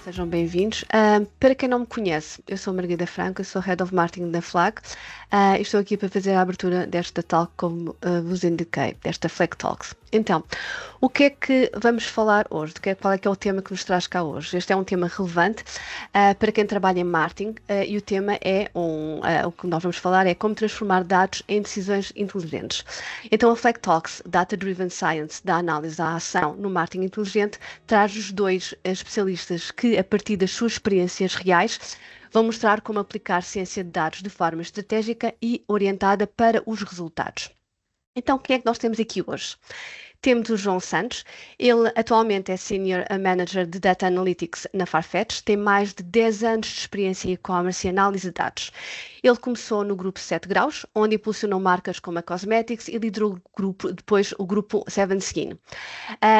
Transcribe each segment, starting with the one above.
Sejam bem-vindos. Para quem não me conhece, eu sou Margarida Franco, eu sou Head of Marketing da Flag e estou aqui para fazer a abertura desta talk, como vos indiquei, desta Flag Talks. Então, o que é que vamos falar hoje? Qual é que é o tema que nos traz cá hoje? Este é um tema relevante para quem trabalha em marketing e o tema é o que nós vamos falar é como transformar dados em decisões inteligentes. Então, a Flag Talks, Data Driven Science, da análise à ação no marketing inteligente, traz os dois especialistas que, a partir das suas experiências reais, vão mostrar como aplicar ciência de dados de forma estratégica e orientada para os resultados. Então, quem é que nós temos aqui hoje? Temos o João Santos, ele atualmente é Senior Manager de Data Analytics na Farfetch, tem mais de 10 anos de experiência em e-commerce e análise de dados. Ele começou no grupo 7 Graus, onde impulsionou marcas como a Cosmetics e liderou depois o grupo Seven Skin.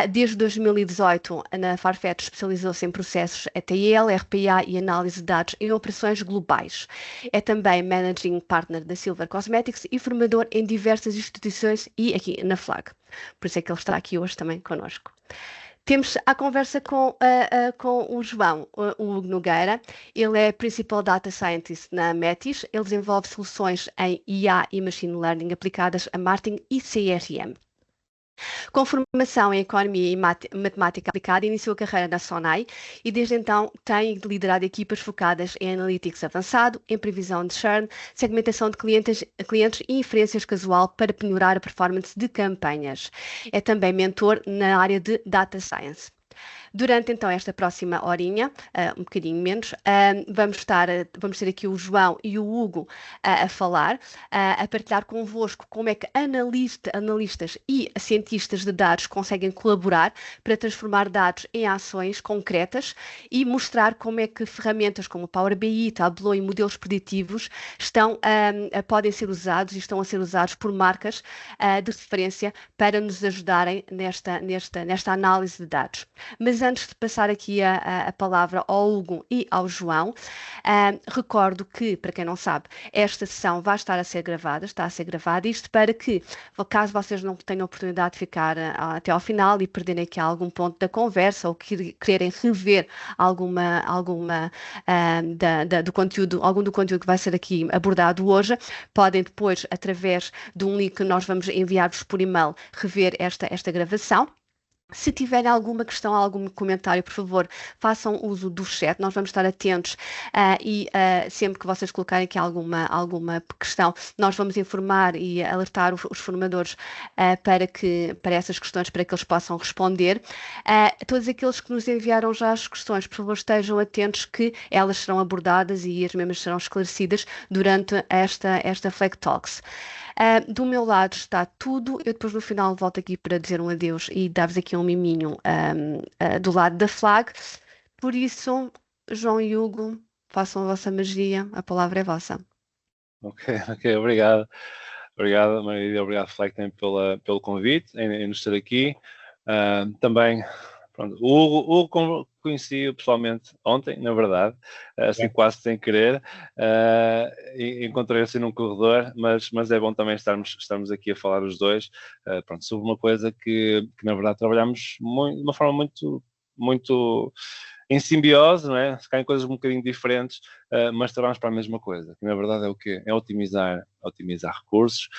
Desde 2018, na Farfetch especializou-se em processos ETL, RPA e análise de dados em operações globais. É também Managing Partner da Silver Cosmetics e formador em diversas instituições e aqui na Flag. Por isso é que ele está aqui hoje também connosco. Temos a conversa com o João, o Hugo Nogueira. Ele é Principal Data Scientist na Metis. Ele desenvolve soluções em IA e Machine Learning aplicadas a marketing e CRM. Com formação em Economia e Matemática Aplicada, iniciou a carreira na Sonai e desde então tem liderado equipas focadas em Analytics avançado, em previsão de churn, segmentação de clientes e inferências casual para melhorar a performance de campanhas. É também mentor na área de Data Science. Durante então esta próxima horinha, um bocadinho menos, vamos ter aqui o João e o Hugo a falar, a partilhar convosco como é que analistas e cientistas de dados conseguem colaborar para transformar dados em ações concretas e mostrar como é que ferramentas como o Power BI, Tableau e modelos preditivos podem ser usados e estão a ser usados por marcas de referência para nos ajudarem nesta análise de dados. Mas antes de passar aqui a palavra ao Hugo e ao João, recordo que, para quem não sabe, esta sessão está a ser gravada, isto para que, caso vocês não tenham oportunidade de ficar até ao final e perderem aqui algum ponto da conversa ou quererem rever algum do conteúdo que vai ser aqui abordado hoje, podem depois, através de um link que nós vamos enviar-vos por e-mail, rever esta gravação. Se tiverem alguma questão, algum comentário, por favor, façam uso do chat. Nós vamos estar atentos e sempre que vocês colocarem aqui alguma questão, nós vamos informar e alertar os formadores para essas questões, para que eles possam responder. Todos aqueles que nos enviaram já as questões, por favor, estejam atentos que elas serão abordadas e as mesmas serão esclarecidas durante esta Flag Talks. Do meu lado está tudo. Eu depois no final volto aqui para dizer um adeus e dar-vos aqui um miminho do lado da Flag. Por isso, João e Hugo, façam a vossa magia, a palavra é vossa. Ok, obrigado. Obrigado, Maria, obrigado, Flag, também pelo convite em nos ter aqui. Também, pronto, o Hugo conheci-o pessoalmente ontem, na verdade, assim quase sem querer, encontrei assim num corredor, mas é bom também estarmos aqui a falar os dois, pronto, sobre uma coisa que na verdade trabalhamos de uma forma muito em simbiose, não é? Se calhar em coisas um bocadinho diferentes, mas trabalhamos para a mesma coisa, que na verdade é o quê? É otimizar recursos,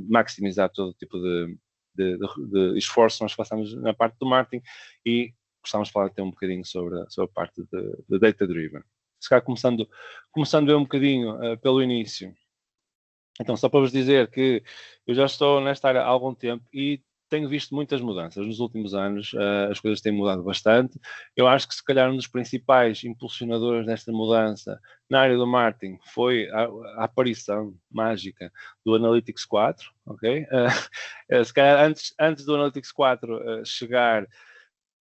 maximizar todo tipo de esforço que nós façamos na parte do marketing e gostávamos de falar até um bocadinho sobre a parte de Data Driven. Se calhar começando eu um bocadinho pelo início. Então, só para vos dizer que eu já estou nesta área há algum tempo e tenho visto muitas mudanças. Nos últimos anos, as coisas têm mudado bastante. Eu acho que, se calhar, um dos principais impulsionadores desta mudança na área do marketing foi a aparição mágica do Analytics 4, ok? Se calhar, antes do Analytics 4 chegar,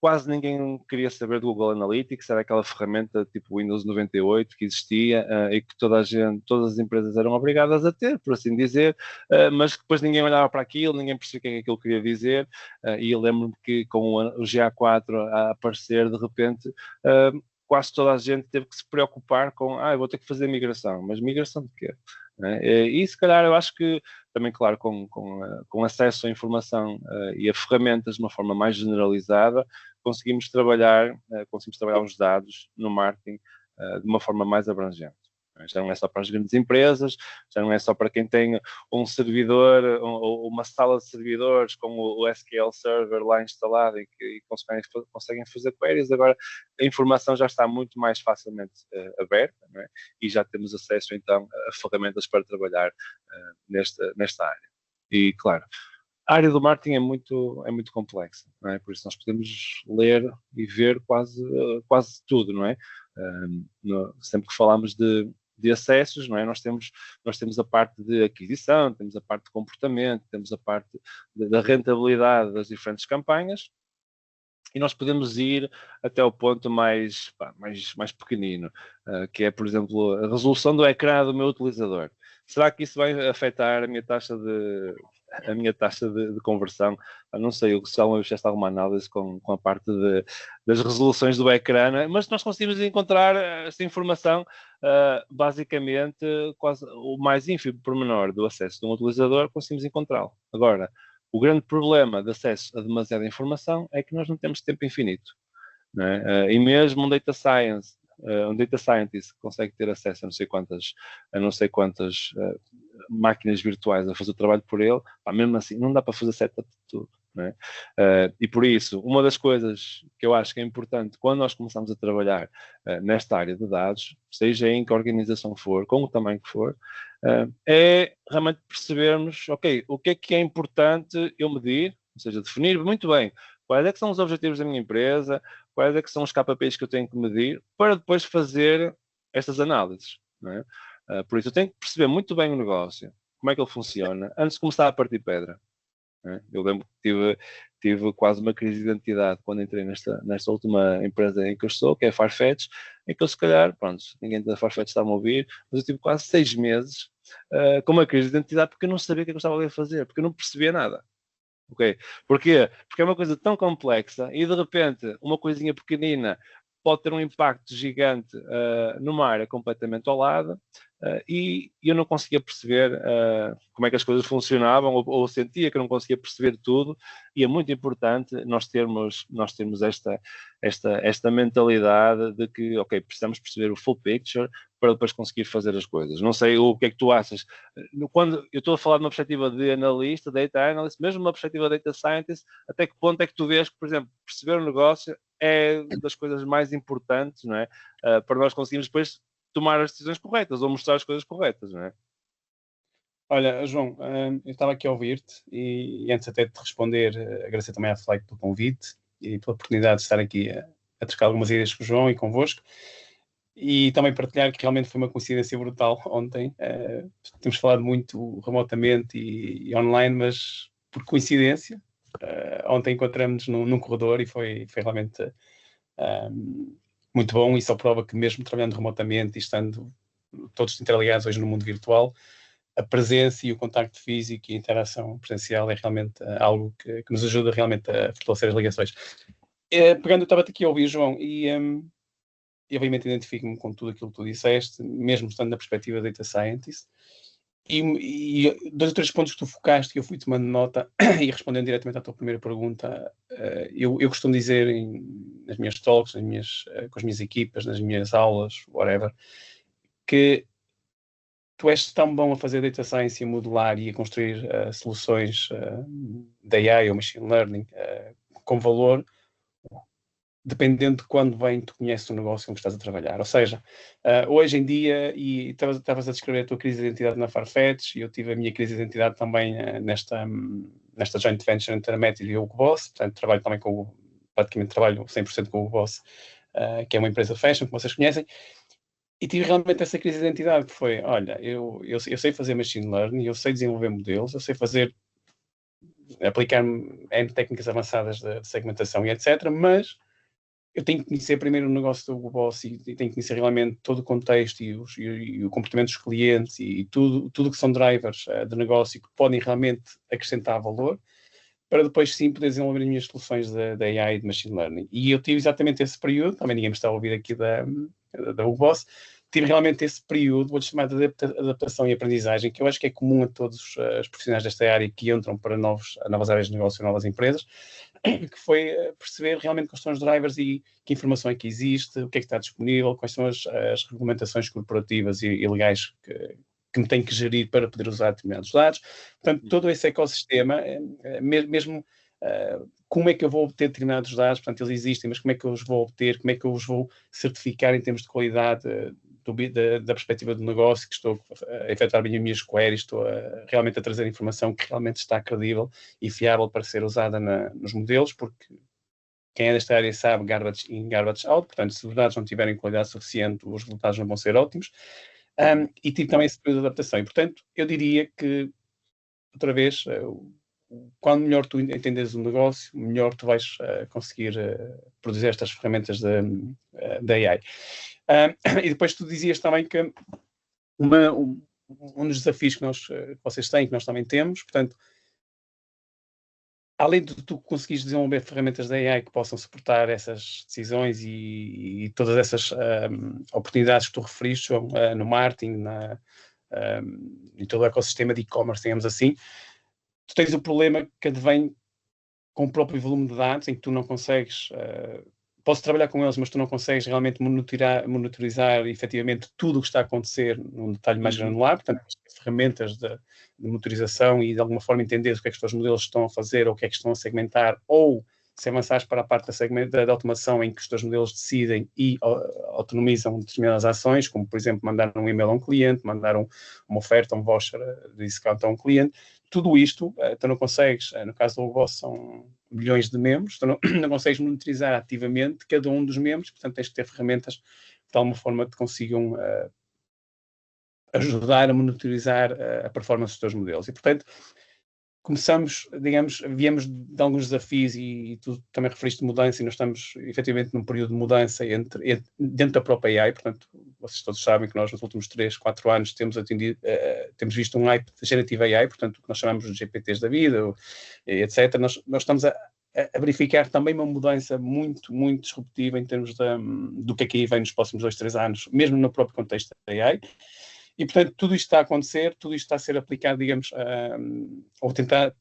quase ninguém queria saber do Google Analytics, era aquela ferramenta tipo Windows 98 que existia e que todas as empresas eram obrigadas a ter, por assim dizer, mas depois ninguém olhava para aquilo, ninguém percebia o que é que aquilo queria dizer, e eu lembro-me que com o GA4 a aparecer, de repente, quase toda a gente teve que se preocupar com, eu vou ter que fazer migração, mas migração de quê? E se calhar eu acho que também, claro, com acesso à informação e a ferramentas de uma forma mais generalizada, conseguimos trabalhar os dados no marketing de uma forma mais abrangente. Já não é só para as grandes empresas, já não é só para quem tem um servidor ou uma sala de servidores com o SQL Server lá instalado e conseguem fazer queries. Agora a informação já está muito mais facilmente aberta, não é? E já temos acesso então a ferramentas para trabalhar nesta área. E claro, a área do marketing é muito complexa, não é? Por isso nós podemos ler e ver quase tudo, não é? Sempre que falamos de acessos, não é? Nós temos a parte de aquisição, temos a parte de comportamento, temos a parte da rentabilidade das diferentes campanhas, e nós podemos ir até o ponto mais pequenino, que é, por exemplo, a resolução do ecrã do meu utilizador. Será que isso vai afetar a minha taxa de conversão? Eu não sei, se alguma vez fizeste alguma análise com a parte das resoluções do ecrã, né? Mas nós conseguimos encontrar essa informação, basicamente, quase o mais ínfimo pormenor do acesso de um utilizador, conseguimos encontrá-lo. Agora, o grande problema de acesso a demasiada informação é que nós não temos tempo infinito, não é? E mesmo um data scientist consegue ter acesso a não sei quantas máquinas virtuais a fazer o trabalho por ele, mesmo assim não dá para fazer setup de tudo, não é? E por isso, uma das coisas que eu acho que é importante quando nós começamos a trabalhar nesta área de dados, seja em que organização for, com o tamanho que for, é realmente percebermos, ok, o que é importante eu medir, ou seja, definir muito bem quais é que são os objetivos da minha empresa, quais é que são os KPIs que eu tenho que medir, para depois fazer estas análises, não é? Por isso, eu tenho que perceber muito bem o negócio, como é que ele funciona, antes de começar a partir pedra. Não é? Eu lembro que tive quase uma crise de identidade quando entrei nesta última empresa em que eu estou, que é a Farfetch, em que eu, se calhar, pronto, ninguém da Farfetch está a me ouvir, mas eu tive quase 6 meses com uma crise de identidade porque eu não sabia o que eu estava a fazer, porque eu não percebia nada. Okay? Porquê? Porque é uma coisa tão complexa e, de repente, uma coisinha pequenina pode ter um impacto gigante numa área completamente ao lado, e eu não conseguia perceber como é que as coisas funcionavam, ou sentia que eu não conseguia perceber tudo, e é muito importante nós termos esta mentalidade de que, ok, precisamos perceber o full picture para depois conseguir fazer as coisas. Não sei o que é que tu achas. Quando eu estou a falar de uma perspectiva de analista, data analyst, mesmo uma perspectiva de data scientist, até que ponto é que tu vês que, por exemplo, perceber o negócio é das coisas mais importantes, não é? Para nós conseguirmos depois tomar as decisões corretas ou mostrar as coisas corretas, não é? Olha, João, eu estava aqui a ouvir-te e antes até de te responder, agradecer também à Flight pelo convite e pela oportunidade de estar aqui a trocar algumas ideias com o João e convosco, e também partilhar que realmente foi uma coincidência brutal ontem. Temos falado muito remotamente e online, mas por coincidência, ontem encontramos-nos num corredor e foi realmente muito bom, e só prova que mesmo trabalhando remotamente e estando todos interligados hoje no mundo virtual, a presença e o contacto físico e a interação presencial é realmente algo que nos ajuda realmente a fortalecer as ligações. Pegando, eu estava aqui a ouvir, João, e obviamente identifico-me com tudo aquilo que tu disseste, mesmo estando na perspectiva de Data Scientist, e 2 ou 3 pontos que tu focaste, que eu fui tomando nota, e respondendo diretamente à tua primeira pergunta, eu costumo dizer nas minhas talks, com as minhas equipas, nas minhas aulas, whatever, que tu és tão bom a fazer data science e a modelar e a construir soluções de AI ou machine learning com valor, dependendo de quando bem tu conheces o negócio em que estás a trabalhar. Ou seja, hoje em dia, e estavas a descrever a tua crise de identidade na Farfetch, e eu tive a minha crise de identidade também nesta joint venture entre a Meta e o Hugo Boss. Portanto, praticamente trabalho 100% com o Hugo Boss, que é uma empresa fashion, que vocês conhecem. E tive realmente essa crise de identidade, que foi, olha, eu sei fazer machine learning, eu sei desenvolver modelos, eu sei aplicar N técnicas avançadas de segmentação e etc., mas eu tenho que conhecer primeiro o negócio do Hugo Boss e tenho que conhecer realmente todo o contexto e o comportamento dos clientes e tudo que são drivers de negócio que podem realmente acrescentar valor, para depois sim poder desenvolver as minhas soluções da AI e de machine learning. E eu tive exatamente esse período, também ninguém me está a ouvir aqui da Hugo Boss, tive realmente esse período, vou-lhe chamar de adaptação e aprendizagem, que eu acho que é comum a todos os profissionais desta área que entram para novas áreas de negócio, novas empresas, que foi perceber realmente quais são os drivers e que informação é que existe, o que é que está disponível, quais são as regulamentações corporativas e legais que me tenho que gerir para poder usar determinados dados. Portanto, todo esse ecossistema, mesmo como é que eu vou obter determinados dados, portanto, eles existem, mas como é que eu os vou obter, como é que eu os vou certificar em termos de qualidade da perspectiva do negócio, que estou a efetuar bem as minhas queries, estou realmente a trazer informação que realmente está credível e fiável para ser usada nos modelos, porque quem é desta área sabe garbage in, garbage out, portanto, se os dados não tiverem qualidade suficiente, os resultados não vão ser ótimos. E tive também esse período de adaptação. E, portanto, eu diria que, outra vez, quanto melhor tu entendes o negócio, melhor tu vais conseguir produzir estas ferramentas da AI. E depois tu dizias também que um dos desafios que vocês têm, que nós também temos, portanto, além de tu conseguires desenvolver ferramentas da AI que possam suportar essas decisões e todas essas oportunidades que tu referiste no marketing, em todo o ecossistema de e-commerce, digamos assim, tu tens o problema que advém com o próprio volume de dados, em que tu não consegues... posso trabalhar com eles, mas tu não consegues realmente monitorizar efetivamente tudo o que está a acontecer num detalhe mais granular. Portanto, ferramentas de monitorização e de alguma forma entender o que é que os teus modelos estão a fazer ou o que é que estão a segmentar, ou se avançares para a parte da automação em que os teus modelos decidem e autonomizam determinadas ações, como por exemplo mandar um e-mail a um cliente, mandar uma oferta, um voucher de discount a um cliente. Tudo isto, tu não consegues, no caso do Logoss são milhões de membros, tu não consegues monitorizar ativamente cada um dos membros, portanto tens que ter ferramentas que de alguma forma te consigam ajudar a monitorizar a performance dos teus modelos. E portanto, começamos, digamos, viemos de alguns desafios e tu também referiste mudança e nós estamos efetivamente num período de mudança dentro da própria AI, portanto, vocês todos sabem que nós nos últimos 3, 4 anos temos visto um hype de Generative AI, portanto, o que nós chamamos de GPTs da vida, etc. Nós estamos a verificar também uma mudança muito, muito disruptiva em termos do que aqui vem nos próximos 2, 3 anos, mesmo no próprio contexto da AI. E, portanto, tudo isto está a acontecer, tudo isto está a ser aplicado, digamos, ou toda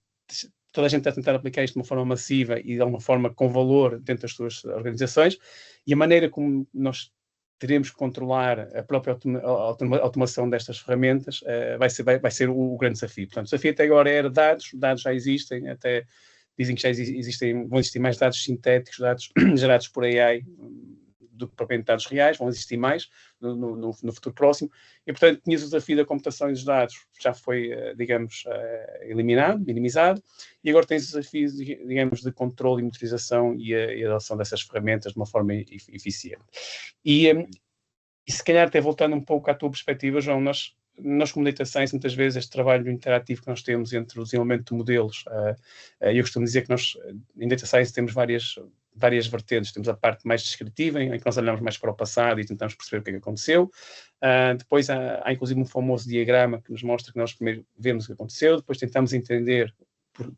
a gente está a tentar aplicar isto de uma forma massiva e de alguma forma com valor dentro das suas organizações, e a maneira como nós teremos que controlar a própria automação destas ferramentas vai ser o grande desafio. Portanto, o desafio até agora era dados já existem, até dizem que vão existir mais dados sintéticos, dados gerados por AI, do que propriamente dados reais, vão existir mais no futuro próximo, e portanto tinhas o desafio da computação e dos dados, já foi, digamos, eliminado, minimizado, e agora tens os desafios, digamos, de controle e monitorização e a adoção dessas ferramentas de uma forma eficiente. E se calhar até voltando um pouco à tua perspectiva, João, nós como Data Science, muitas vezes este trabalho interativo que nós temos entre o desenvolvimento de modelos, eu costumo dizer que nós em Data Science temos várias vertentes. Temos a parte mais descritiva, em que nós olhamos mais para o passado e tentamos perceber o que é que aconteceu. Depois há inclusive um famoso diagrama que nos mostra que nós primeiro vemos o que aconteceu, depois tentamos entender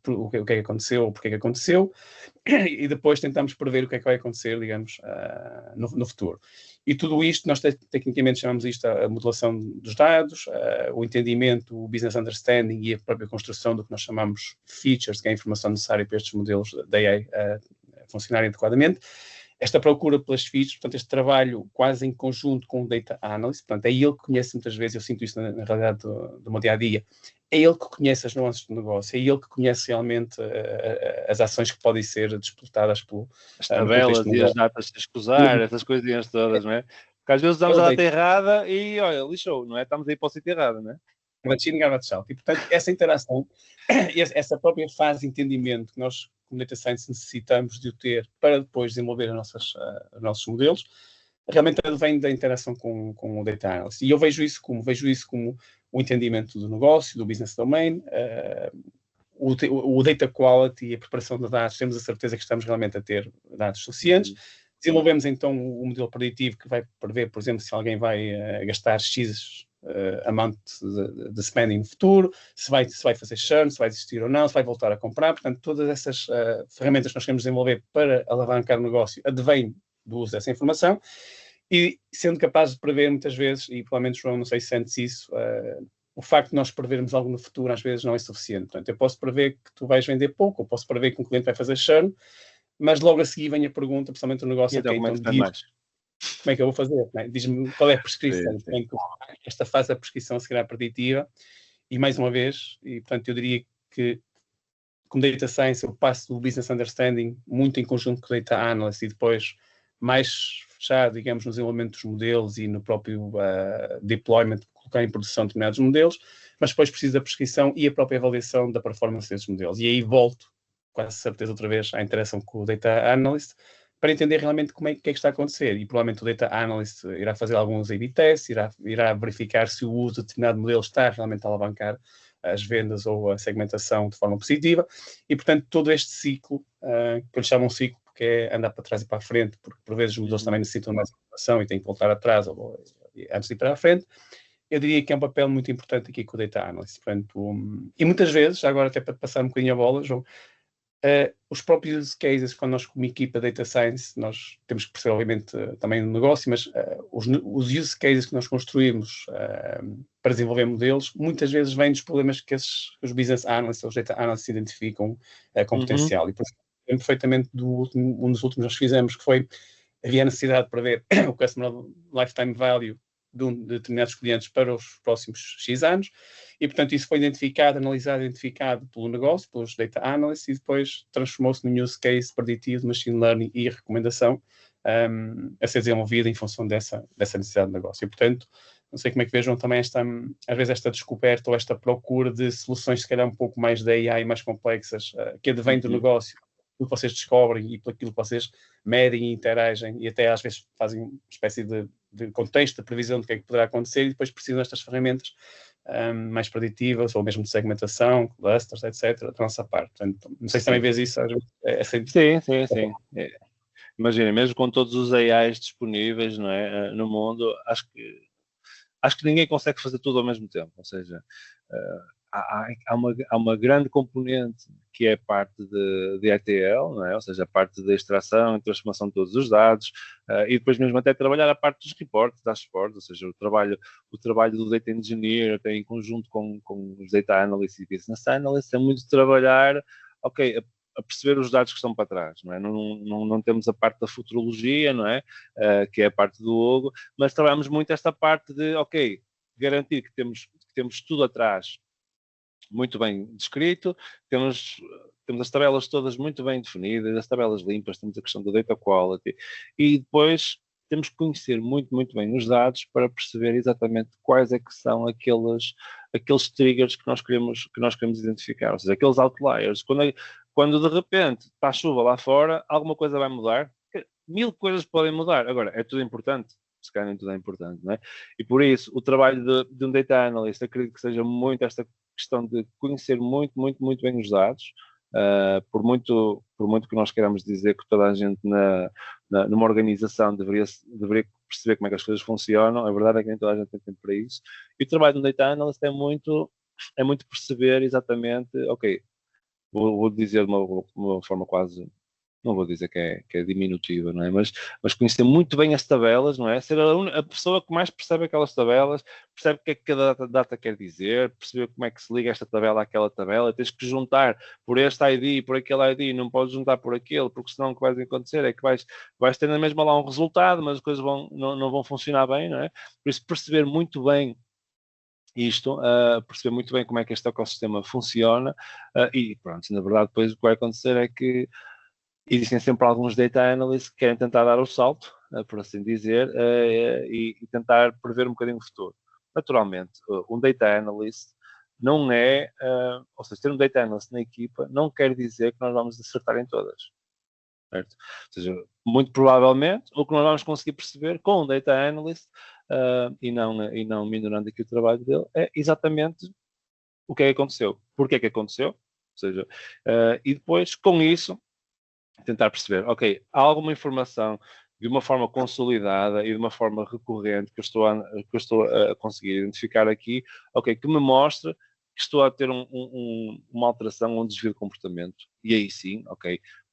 o que é que aconteceu ou porque é que aconteceu, e depois tentamos prever o que é que vai acontecer, digamos, no futuro. E tudo isto, nós tecnicamente chamamos isto a modelação dos dados, o entendimento, o business understanding e a própria construção do que nós chamamos features, que é a informação necessária para estes modelos da AI funcionarem adequadamente. Esta procura pelas features, portanto, este trabalho quase em conjunto com o data analyst, portanto, é ele que conhece muitas vezes, eu sinto isso na realidade do meu dia-a-dia, é ele que conhece as nuances do negócio, é ele que conhece realmente as ações que podem ser disputadas as tabelas e as datas que escusar, essas coisinhas todas, não é? Porque às vezes usamos a data errada e, olha, lixou, não é? Estamos aí para o sítio errado, não é? E, portanto, essa interação, essa própria fase de entendimento que nós, como Data Science, necessitamos de o ter para depois desenvolver os nossos modelos, realmente vem da interação com o Data Analyst. E eu vejo isso como o entendimento do negócio, do business domain, o data quality e a preparação de dados, temos a certeza que estamos realmente a ter dados suficientes. Desenvolvemos então o modelo preditivo que vai prever, por exemplo, se alguém vai gastar X amount de spending no futuro, se vai fazer churn, se vai existir ou não, se vai voltar a comprar. Portanto, todas essas ferramentas que nós queremos desenvolver para alavancar o negócio advêm do uso dessa informação, e sendo capaz de prever muitas vezes, e provavelmente, João, não sei se sentes isso, o facto de nós prevermos algo no futuro às vezes não é suficiente. Portanto, eu posso prever que tu vais vender pouco, ou posso prever que um cliente vai fazer churn, mas logo a seguir vem a pergunta, principalmente o negócio, Então, como é então que se faz mais? como é que eu vou fazer? Né? Diz-me qual é a prescrição. Sim. Portanto, esta fase da prescrição será preditiva, e mais uma vez, e portanto eu diria que como Data Science eu passo do Business Understanding muito em conjunto com o Data Analyst e depois mais fechado, digamos, no desenvolvimento dos modelos e no próprio deployment, colocar em produção determinados modelos, mas depois preciso da prescrição e a própria avaliação da performance desses modelos. E aí volto, quase certeza outra vez, à interação com o Data Analyst, para entender realmente como é que está a acontecer. E provavelmente o Data Analyst irá fazer alguns A/B tests, irá verificar se o uso de determinado modelo está realmente a alavancar as vendas ou a segmentação de forma positiva, e portanto todo este ciclo, que eu lhe chamo um ciclo porque é andar para trás e para a frente, porque por vezes os modelos também necessitam mais informação e têm que voltar atrás antes de ir para a frente, eu diria que é um papel muito importante aqui com o Data Analyst. Portanto, e muitas vezes, agora até para passar um bocadinho a bola, João, os próprios use cases, quando nós como equipa Data Science, nós temos que perceber obviamente também no negócio, mas os use cases que nós construímos para desenvolver modelos, muitas vezes vêm dos problemas que os business analysts, os data analysts identificam com potencial. E por exemplo, perfeitamente um dos últimos que nós fizemos, que foi, havia a necessidade de prever o Customer Lifetime Value de determinados clientes para os próximos X anos, e portanto isso foi identificado, analisado, identificado pelo negócio, pelos data analysts, e depois transformou-se num use case preditivo de machine learning e recomendação a ser desenvolvida em função dessa necessidade de negócio. E portanto, não sei como é que vejam também às vezes esta descoberta ou esta procura de soluções se calhar um pouco mais da AI, mais complexas, que advém do negócio, aquilo que vocês descobrem e por aquilo que vocês medem e interagem, e até às vezes fazem uma espécie de contexto, de previsão do que é que poderá acontecer, e depois precisam destas ferramentas mais preditivas, ou mesmo de segmentação, clusters, etc., da nossa parte. Portanto, não sei se também vês isso. Sim. Imagina, mesmo com todos os AIs disponíveis, não é, no mundo, acho que ninguém consegue fazer tudo ao mesmo tempo. Ou seja, há uma grande componente que é a parte de ETL, não é? Ou seja, a parte da extração e transformação de todos os dados, e depois mesmo até trabalhar a parte dos reports, dashboards, ou seja, o trabalho do Data Engineer, até em conjunto com os Data Analysts e Business Analysts, é muito trabalhar, a perceber os dados que estão para trás, não é? Não temos a parte da futurologia, não é? Que é a parte do Hugo, mas trabalhamos muito esta parte de, garantir que temos tudo atrás muito bem descrito, temos as tabelas todas muito bem definidas, as tabelas limpas, temos a questão da data quality, e depois temos que conhecer muito, muito bem os dados para perceber exatamente quais é que são aqueles triggers que nós queremos identificar, ou seja, aqueles outliers. Quando de repente está a chuva lá fora, alguma coisa vai mudar, 1000 coisas podem mudar. Agora, é tudo importante? Se calhar nem tudo é importante, não é? E por isso, o trabalho de um data analyst, acredito que seja muito esta questão de conhecer muito, muito, muito bem os dados, por muito que nós queiramos dizer que toda a gente numa organização deveria perceber como é que as coisas funcionam, a verdade é que nem toda a gente tem tempo para isso. E o trabalho de um data analyst é muito perceber exatamente, vou dizer de uma forma quase, não vou dizer que é diminutiva, não é? Mas conhecer muito bem as tabelas, não é? Ser a pessoa que mais percebe aquelas tabelas, percebe o que é que cada data quer dizer, perceber como é que se liga esta tabela àquela tabela, tens que juntar por este ID, por aquele ID, não podes juntar por aquele, porque senão o que vai acontecer é que vais ter na mesma lá um resultado, mas as coisas não vão funcionar bem, não é? Por isso, perceber muito bem isto, perceber muito bem como é que este ecossistema funciona, e pronto, na verdade depois o que vai acontecer é que existem sempre alguns data analysts que querem tentar dar o salto, por assim dizer, e tentar prever um bocadinho o futuro. Naturalmente, um data analyst não ou seja, ter um data analyst na equipa não quer dizer que nós vamos acertar em todas. Certo? Ou seja, muito provavelmente, o que nós vamos conseguir perceber com um data analyst, e não minorando aqui o trabalho dele, é exatamente o que é que aconteceu, porque é que aconteceu, ou seja, e depois, com isso, tentar perceber, há alguma informação de uma forma consolidada e de uma forma recorrente que eu estou a conseguir identificar aqui, que me mostra que estou a ter uma alteração, um desvio de comportamento. E aí sim,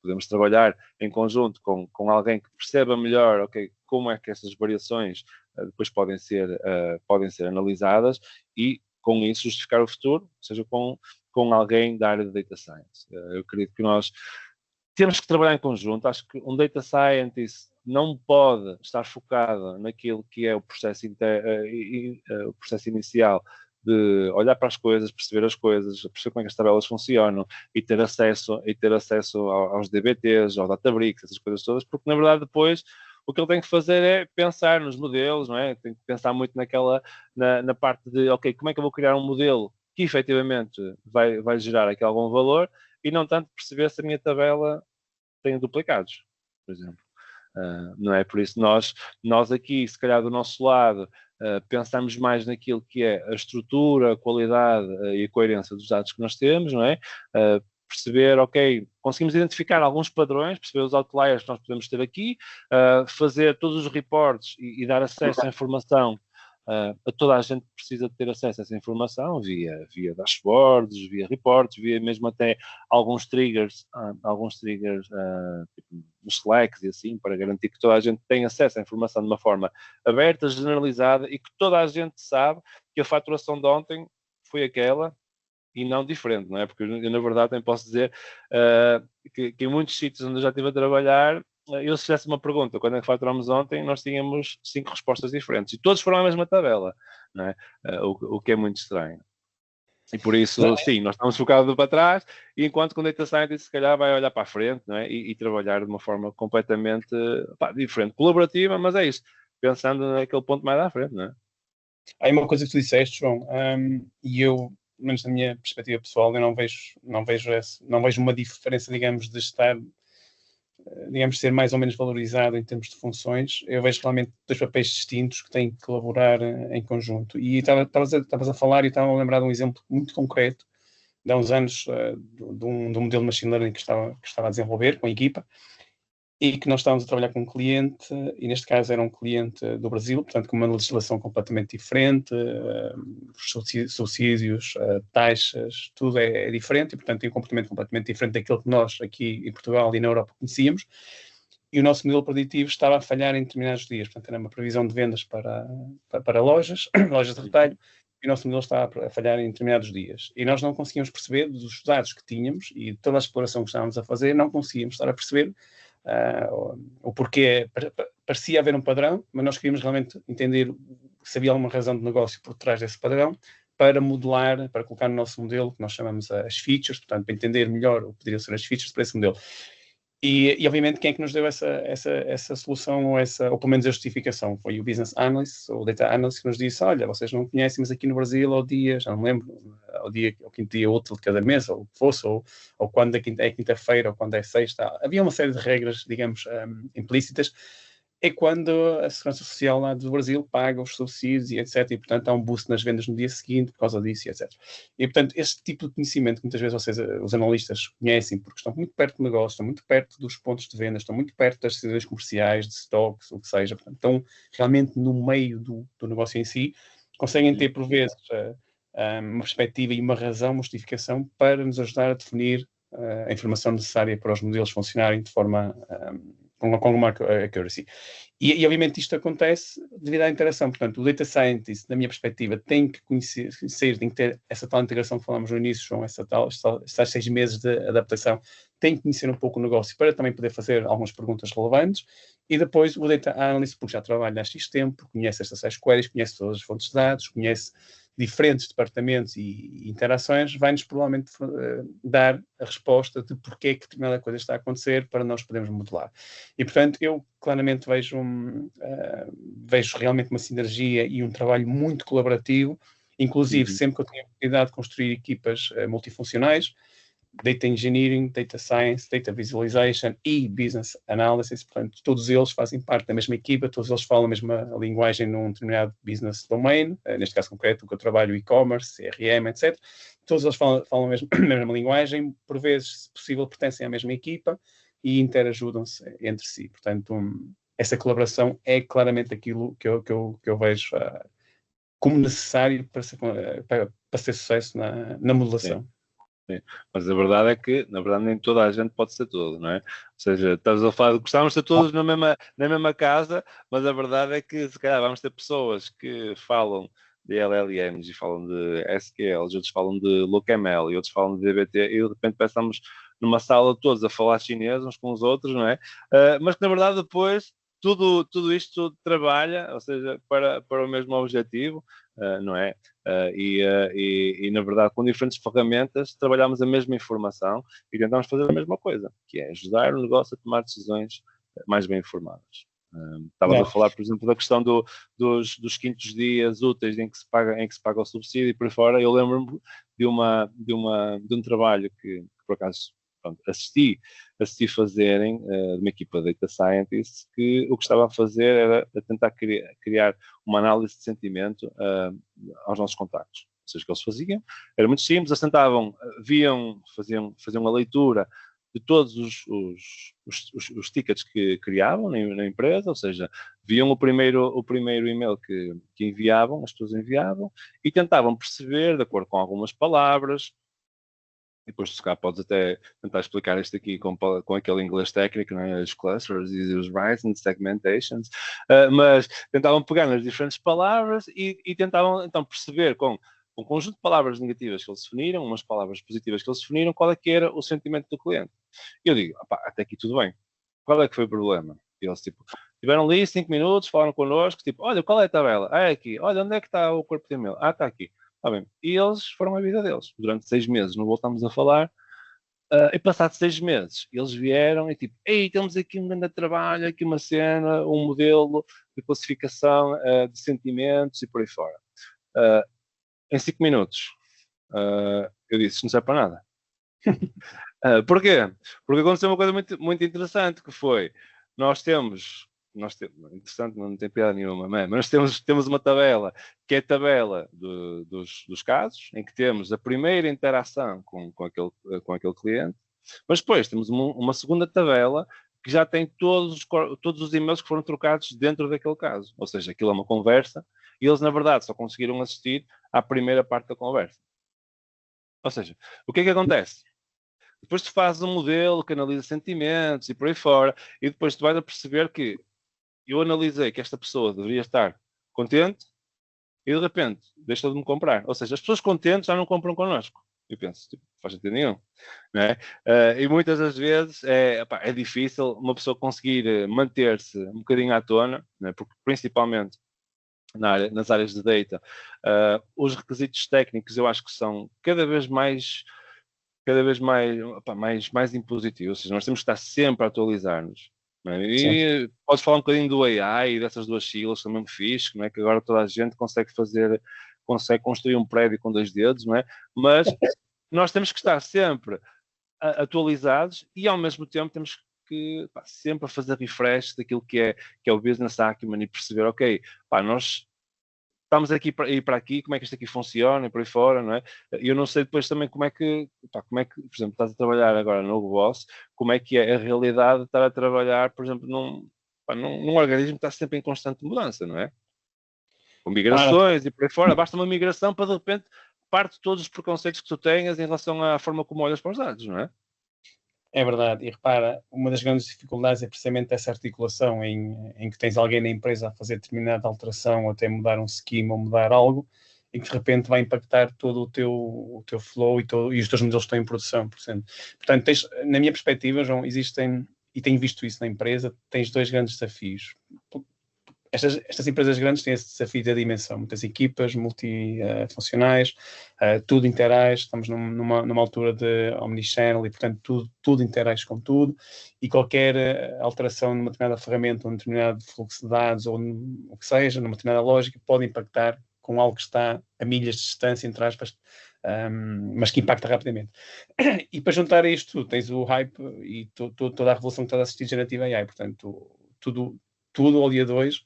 podemos trabalhar em conjunto com alguém que perceba melhor, como é que essas variações depois podem ser analisadas, e com isso justificar o futuro, seja com alguém da área de Data Science. Eu acredito que nós temos que trabalhar em conjunto. Acho que um Data Scientist não pode estar focado naquilo que é o processo inicial de olhar para as coisas, perceber as coisas, perceber como é que as tabelas funcionam e ter acesso aos DBTs, ao Databricks, essas coisas todas, porque na verdade depois o que ele tem que fazer é pensar nos modelos, não é? Tem que pensar muito na parte de, ok, como é que eu vou criar um modelo que efetivamente vai gerar aqui algum valor e não tanto perceber se a minha tabela tem duplicados, por exemplo. Não é? Por isso nós aqui, se calhar do nosso lado, pensamos mais naquilo que é a estrutura, a qualidade e a coerência dos dados que nós temos, não é? Perceber, ok, conseguimos identificar alguns padrões, perceber os outliers que nós podemos ter aqui, fazer todos os reports e dar acesso à informação a toda a gente que precisa de ter acesso a essa informação via dashboards, via reports, via mesmo até alguns triggers tipo, nos Slacks e assim, para garantir que toda a gente tem acesso à informação de uma forma aberta, generalizada e que toda a gente sabe que a faturação de ontem foi aquela e não diferente, não é? Porque eu na verdade também posso dizer que em muitos sítios onde eu já estive a trabalhar, eu se fizesse uma pergunta, quando é que faturamos ontem, nós tínhamos 5 respostas diferentes. E todos foram à mesma tabela, não é? O que é muito estranho. E por isso, sim, nós estamos focados para trás, e enquanto que o Data Scientist se calhar vai olhar para a frente, não é? E trabalhar de uma forma completamente diferente, colaborativa, mas é isso, pensando naquele ponto mais à frente, não é? Há uma coisa que tu disseste, João, e eu, pelo menos na minha perspectiva pessoal, eu não vejo uma diferença, digamos, de estar, digamos, ser mais ou menos valorizado em termos de funções. Eu vejo realmente dois papéis distintos que têm que colaborar em conjunto. E estavas a falar e estava a lembrar de um exemplo muito concreto, de há uns anos, de um modelo de machine learning que estava a desenvolver com a equipa, e que nós estávamos a trabalhar com um cliente, e neste caso era um cliente do Brasil, portanto com uma legislação completamente diferente, subsídios, taxas, tudo é diferente, e portanto tem um comportamento completamente diferente daquele que nós aqui em Portugal e na Europa conhecíamos, e o nosso modelo preditivo estava a falhar em determinados dias, portanto era uma previsão de vendas para lojas de retalho, e o nosso modelo estava a falhar em determinados dias. E nós não conseguíamos perceber, dos dados que tínhamos e de toda a exploração que estávamos a fazer, não conseguíamos estar a perceber o porquê. Parecia haver um padrão, mas nós queríamos realmente entender se havia alguma razão de negócio por trás desse padrão, para modelar, para colocar no nosso modelo, que nós chamamos as features, portanto, para entender melhor o que poderiam ser as features para esse modelo. E obviamente, quem é que nos deu essa solução, ou pelo menos a justificação? Foi o Business Analyst, ou o Data Analyst, que nos disse, olha, vocês não conhecem, mas aqui no Brasil, ao dia, já não me lembro, ao quinto dia útil de cada mês, ou o que fosse, ou quando é quinta-feira, ou quando é sexta. Havia uma série de regras, digamos, implícitas. É quando a Segurança Social lá do Brasil paga os subsídios e etc. E, portanto, há um boost nas vendas no dia seguinte por causa disso e etc. E, portanto, este tipo de conhecimento que muitas vezes vocês, os analistas, conhecem porque estão muito perto do negócio, estão muito perto dos pontos de venda, estão muito perto das decisões comerciais, de stocks, o que seja. Portanto, estão realmente no meio do negócio em si, conseguem ter, por vezes, uma perspectiva e uma razão, uma justificação para nos ajudar a definir a informação necessária para os modelos funcionarem de forma... com alguma accuracy. E obviamente isto acontece devido à interação. Portanto, o Data Scientist, da minha perspectiva, tem que conhecer, tem que ter essa tal integração que falámos no início, João, esses 6 meses de adaptação, tem que conhecer um pouco o negócio para também poder fazer algumas perguntas relevantes. E depois o Data Analyst, porque já trabalha há X tempo, conhece estas 6 queries, conhece todas as fontes de dados, conhece diferentes departamentos e interações, vai-nos provavelmente dar a resposta de porque é que determinada coisa está a acontecer para nós podermos modelar. E, portanto, eu claramente vejo realmente uma sinergia e um trabalho muito colaborativo, inclusive sempre que eu tenho a oportunidade de construir equipas multifuncionais, Data Engineering, Data Science, Data Visualization e Business Analysis, portanto, todos eles fazem parte da mesma equipa, todos eles falam a mesma linguagem num determinado business domain, neste caso concreto, que eu trabalho e-commerce, CRM, etc. Todos eles falam a mesma linguagem, por vezes, se possível, pertencem à mesma equipa e interajudam-se entre si. Portanto, essa colaboração é claramente aquilo que eu vejo como necessário para ser sucesso na modelação. Sim. Mas a verdade é que, na verdade, nem toda a gente pode ser tudo, não é? Ou seja, estás a falar de gostávamos de ser todos na mesma casa, mas a verdade é que, se calhar, vamos ter pessoas que falam de LLMs e falam de SQL, outros falam de LookML e outros falam de DBT, e de repente estamos numa sala todos a falar chinês uns com os outros, não é? Mas que na verdade depois tudo isto trabalha, ou seja, para o mesmo objetivo, não é? E na verdade com diferentes ferramentas trabalhamos a mesma informação e tentamos fazer a mesma coisa, que é ajudar o negócio a tomar decisões mais bem informadas. Estavas a falar, por exemplo, da questão dos quintos dias úteis em que se paga o subsídio e por aí fora. Eu lembro-me de um trabalho que por acaso assisti fazerem, de uma equipa de Data Scientists, que o que estava a fazer era a tentar criar uma análise de sentimento aos nossos contactos. Ou seja, o que eles faziam era muito simples, assentavam, faziam a leitura de todos os tickets que criavam na empresa, ou seja, viam o primeiro e-mail que enviavam, as pessoas enviavam, e tentavam perceber, de acordo com algumas palavras, e depois, se calhar, podes até tentar explicar isto aqui com aquele inglês técnico, não é? Os clusters e os rising segmentations, mas tentavam pegar nas diferentes palavras e tentavam, então, perceber com um conjunto de palavras negativas que eles definiram, umas palavras positivas que eles definiram, qual é que era o sentimento do cliente. E eu digo, até aqui tudo bem. Qual é que foi o problema? E eles, tiveram ali 5 minutos, falaram connosco, olha, qual é a tabela? É aqui. Olha, onde é que está o corpo de e-mail? Está aqui. Está bem. E eles foram à vida deles. Durante 6 meses não voltámos a falar. E passados 6 meses, eles vieram e ei, temos aqui um grande trabalho, aqui uma cena, um modelo de classificação de sentimentos e por aí fora. Em 5 minutos, eu disse, não serve para nada. Porquê? Porque aconteceu uma coisa muito, muito interessante, que foi, nós temos, interessante, não tem piada nenhuma, mas temos uma tabela, que é a tabela dos casos, em que temos a primeira interação com aquele cliente, mas depois temos uma segunda tabela que já tem todos os e-mails que foram trocados dentro daquele caso. Ou seja, aquilo é uma conversa e eles, na verdade, só conseguiram assistir à primeira parte da conversa. Ou seja, o que é que acontece? Depois tu fazes um modelo que analisa sentimentos e por aí fora, e depois tu vais a perceber que eu analisei que esta pessoa deveria estar contente e de repente deixa de me comprar. Ou seja, as pessoas contentes já não compram connosco. Eu penso, faz sentido nenhum. Não é? E muitas das vezes é difícil uma pessoa conseguir manter-se um bocadinho à tona, não é? Porque principalmente nas áreas de data, os requisitos técnicos eu acho que são cada vez mais impositivos. Ou seja, nós temos que estar sempre a atualizar-nos. E podes falar um bocadinho do AI e dessas duas siglas também me fixe, não é? Que agora toda a gente consegue construir um prédio com 2 dedos, não é? Mas nós temos que estar sempre atualizados e ao mesmo tempo temos que sempre a fazer refresh daquilo que é o business acumen e perceber, ok, nós estamos aqui para ir para aqui, como é que isto aqui funciona e por aí fora, não é? E eu não sei depois também como é que, por exemplo, estás a trabalhar agora no Boss, como é que é a realidade de estar a trabalhar, por exemplo, num organismo que está sempre em constante mudança, não é? Com migrações e por aí fora, basta uma migração para de repente parte de todos os preconceitos que tu tenhas em relação à forma como olhas para os dados, não é? É verdade, e repara, uma das grandes dificuldades é precisamente essa articulação em que tens alguém na empresa a fazer determinada alteração, ou até mudar um schema ou mudar algo, e que de repente vai impactar todo o teu flow e os teus modelos estão em produção. Portanto, na minha perspectiva, João, existem, e tenho visto isso na empresa, tens 2 grandes desafios. Estas empresas grandes têm esse desafio da dimensão, muitas equipas multifuncionais, tudo interage, estamos numa altura de omnichannel e, portanto, tudo interage com tudo, e qualquer alteração numa determinada ferramenta, ou num determinado fluxo de dados, ou o que seja, numa determinada lógica, pode impactar com algo que está a milhas de distância, entre aspas, mas que impacta rapidamente. E para juntar a isto, tens o hype e toda a revolução que está a assistir generativa AI, portanto, tudo ao dia de hoje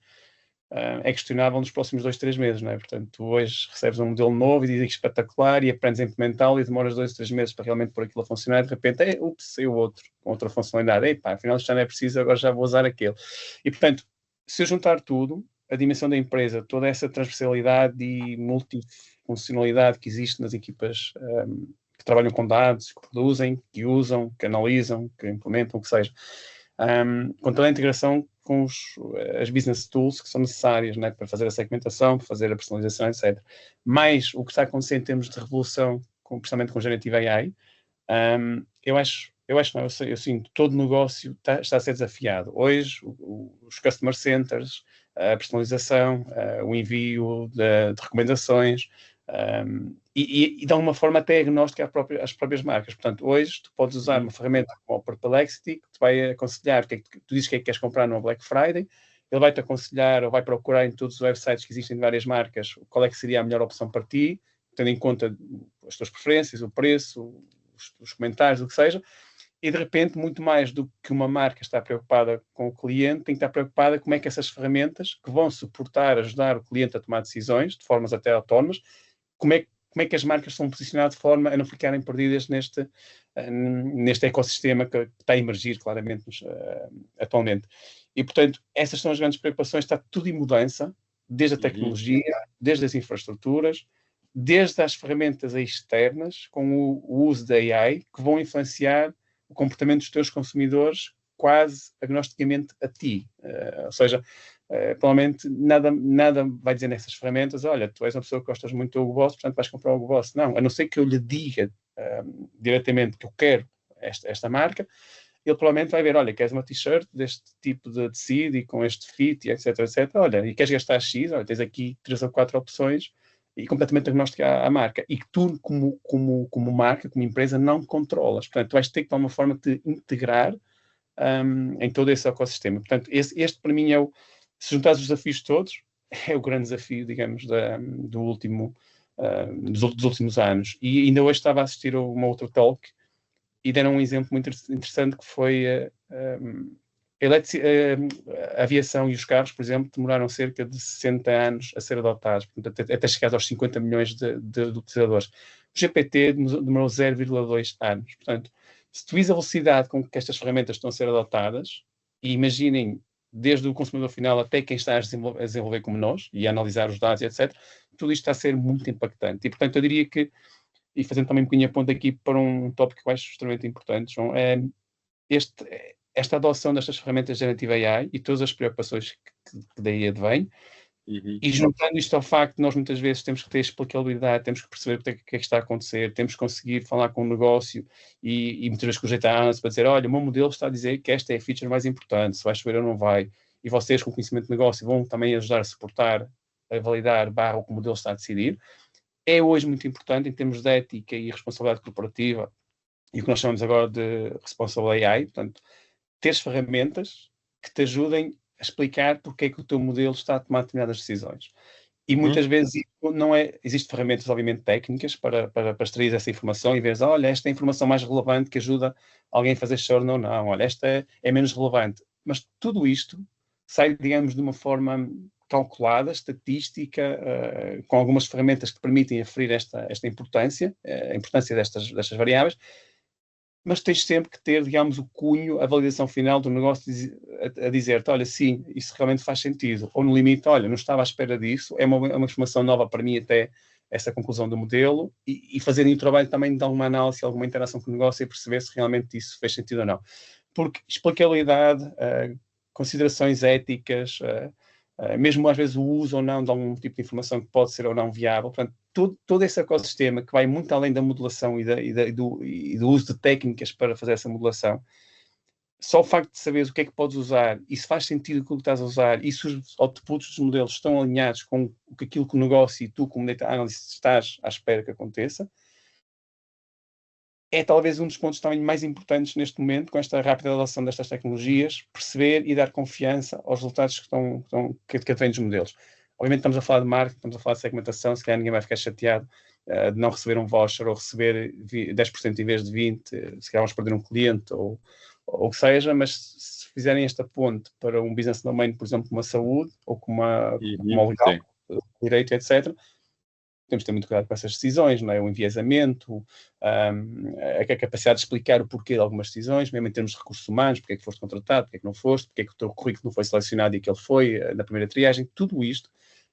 é questionável nos próximos 2, 3 meses, não é? Portanto, tu hoje recebes um modelo novo e dizem que é espetacular e aprendes a implementá-lo e demoras 2, 3 meses para realmente pôr aquilo a funcionar e de repente, saiu outro, com outra funcionalidade. Afinal isto já não é preciso, agora já vou usar aquele. E, portanto, se eu juntar tudo, a dimensão da empresa, toda essa transversalidade e multifuncionalidade que existe nas equipas que trabalham com dados, que produzem, que usam, que analisam, que implementam, o que seja, com toda a integração as business tools que são necessárias, né, para fazer a segmentação, para fazer a personalização, etc. Mas o que está acontecendo em termos de revolução, principalmente com Generative AI, eu sinto que todo negócio está a ser desafiado. Hoje, os customer centers, a personalização, o envio de recomendações, e de alguma forma até agnóstica às próprias marcas. Portanto, hoje tu podes usar uma ferramenta como o Perplexity, que te vai aconselhar tu dizes que é que queres comprar no Black Friday, ele vai-te aconselhar ou vai procurar em todos os websites que existem de várias marcas qual é que seria a melhor opção para ti, tendo em conta as tuas preferências, o preço, os comentários, o que seja, e de repente, muito mais do que uma marca está preocupada com o cliente, tem que estar preocupada como é que essas ferramentas que vão suportar, ajudar o cliente a tomar decisões, de formas até autónomas, como é que as marcas são posicionadas de forma a não ficarem perdidas neste ecossistema que está a emergir claramente atualmente. E, portanto, essas são as grandes preocupações, está tudo em mudança, desde a tecnologia, desde as infraestruturas, desde as ferramentas externas, com o uso da AI, que vão influenciar o comportamento dos teus consumidores quase agnosticamente a ti. Ou seja, provavelmente nada vai dizer nessas ferramentas, olha, tu és uma pessoa que gostas muito do Hugo Boss, portanto vais comprar o Hugo Boss. Não, a não ser que eu lhe diga diretamente que eu quero esta marca, ele provavelmente vai ver, olha, queres uma t-shirt deste tipo de tecido e com este fit, e etc, etc. Olha, e queres gastar X? Olha, tens aqui 3 ou 4 opções e completamente agnóstica à marca. E que tu, como marca, como empresa, não controlas. Portanto, tu vais ter que, de alguma forma, te integrar em todo esse ecossistema. Portanto, este para mim se juntares os desafios todos, é o grande desafio, digamos, dos últimos anos. E ainda hoje estava a assistir a uma outra talk e deram um exemplo muito interessante que foi a aviação e os carros, por exemplo, demoraram cerca de 60 anos a ser adotados, portanto, até chegar aos 50 milhões de utilizadores. O GPT demorou 0,2 anos. Portanto, se tu vis a velocidade com que estas ferramentas estão a ser adotadas, e imaginem, desde o consumidor final até quem está a desenvolver como nós, e a analisar os dados, etc., tudo isto está a ser muito impactante. E, portanto, eu diria que, e fazendo também um bocadinho a ponta aqui para um tópico que eu acho extremamente importante, João, é esta adoção destas ferramentas de Generative AI e todas as preocupações que daí advêm, e juntando isto ao facto de nós muitas vezes temos que ter explicabilidade, temos que perceber o que é que está a acontecer, temos que conseguir falar com o negócio e muitas vezes com o jeito à para dizer, olha, o meu modelo está a dizer que esta é a feature mais importante, se vai chover ou não vai, e vocês com conhecimento de negócio vão também ajudar a suportar, a validar, o que o modelo está a decidir. É hoje muito importante em termos de ética e responsabilidade corporativa, e o que nós chamamos agora de Responsible AI, portanto, teres ferramentas que te ajudem a explicar porque é que o teu modelo está a tomar determinadas decisões. E muitas vezes não é... Existem ferramentas, obviamente, técnicas para extrair essa informação e veres, olha, esta é a informação mais relevante que ajuda alguém a fazer churn ou não, olha, esta é menos relevante. Mas tudo isto sai, digamos, de uma forma calculada, estatística, com algumas ferramentas que permitem aferir esta importância, a importância destas variáveis, mas tens sempre que ter, digamos, o cunho, a validação final do negócio a dizer-te, olha, sim, isso realmente faz sentido. Ou no limite, olha, não estava à espera disso, é uma informação nova para mim até essa conclusão do modelo, e fazerem o trabalho também de alguma análise, alguma interação com o negócio e perceber se realmente isso fez sentido ou não. Porque explicabilidade, considerações éticas, mesmo às vezes o uso ou não de algum tipo de informação que pode ser ou não viável, portanto, todo esse ecossistema que vai muito além da modelação e do uso de técnicas para fazer essa modelação, só o facto de saberes o que é que podes usar e se faz sentido aquilo que estás a usar e se os outputs dos modelos estão alinhados com aquilo que o negócio e tu como data analyst estás à espera que aconteça, é talvez um dos pontos também mais importantes neste momento, com esta rápida adoção destas tecnologias, perceber e dar confiança aos resultados que advêm dos modelos. Obviamente estamos a falar de marketing, estamos a falar de segmentação, se calhar ninguém vai ficar chateado de não receber um voucher ou receber 10% em vez de 20%, se calhar vamos perder um cliente ou o que seja, mas se fizerem esta ponte para um business domain, por exemplo, como a saúde ou como uma legal, direito, etc., temos que ter muito cuidado com essas decisões, não é? O enviesamento, a capacidade de explicar o porquê de algumas decisões, mesmo em termos de recursos humanos, porque é que foste contratado, porque é que não foste, porque é que o teu currículo não foi selecionado e aquele foi na primeira triagem, tudo isto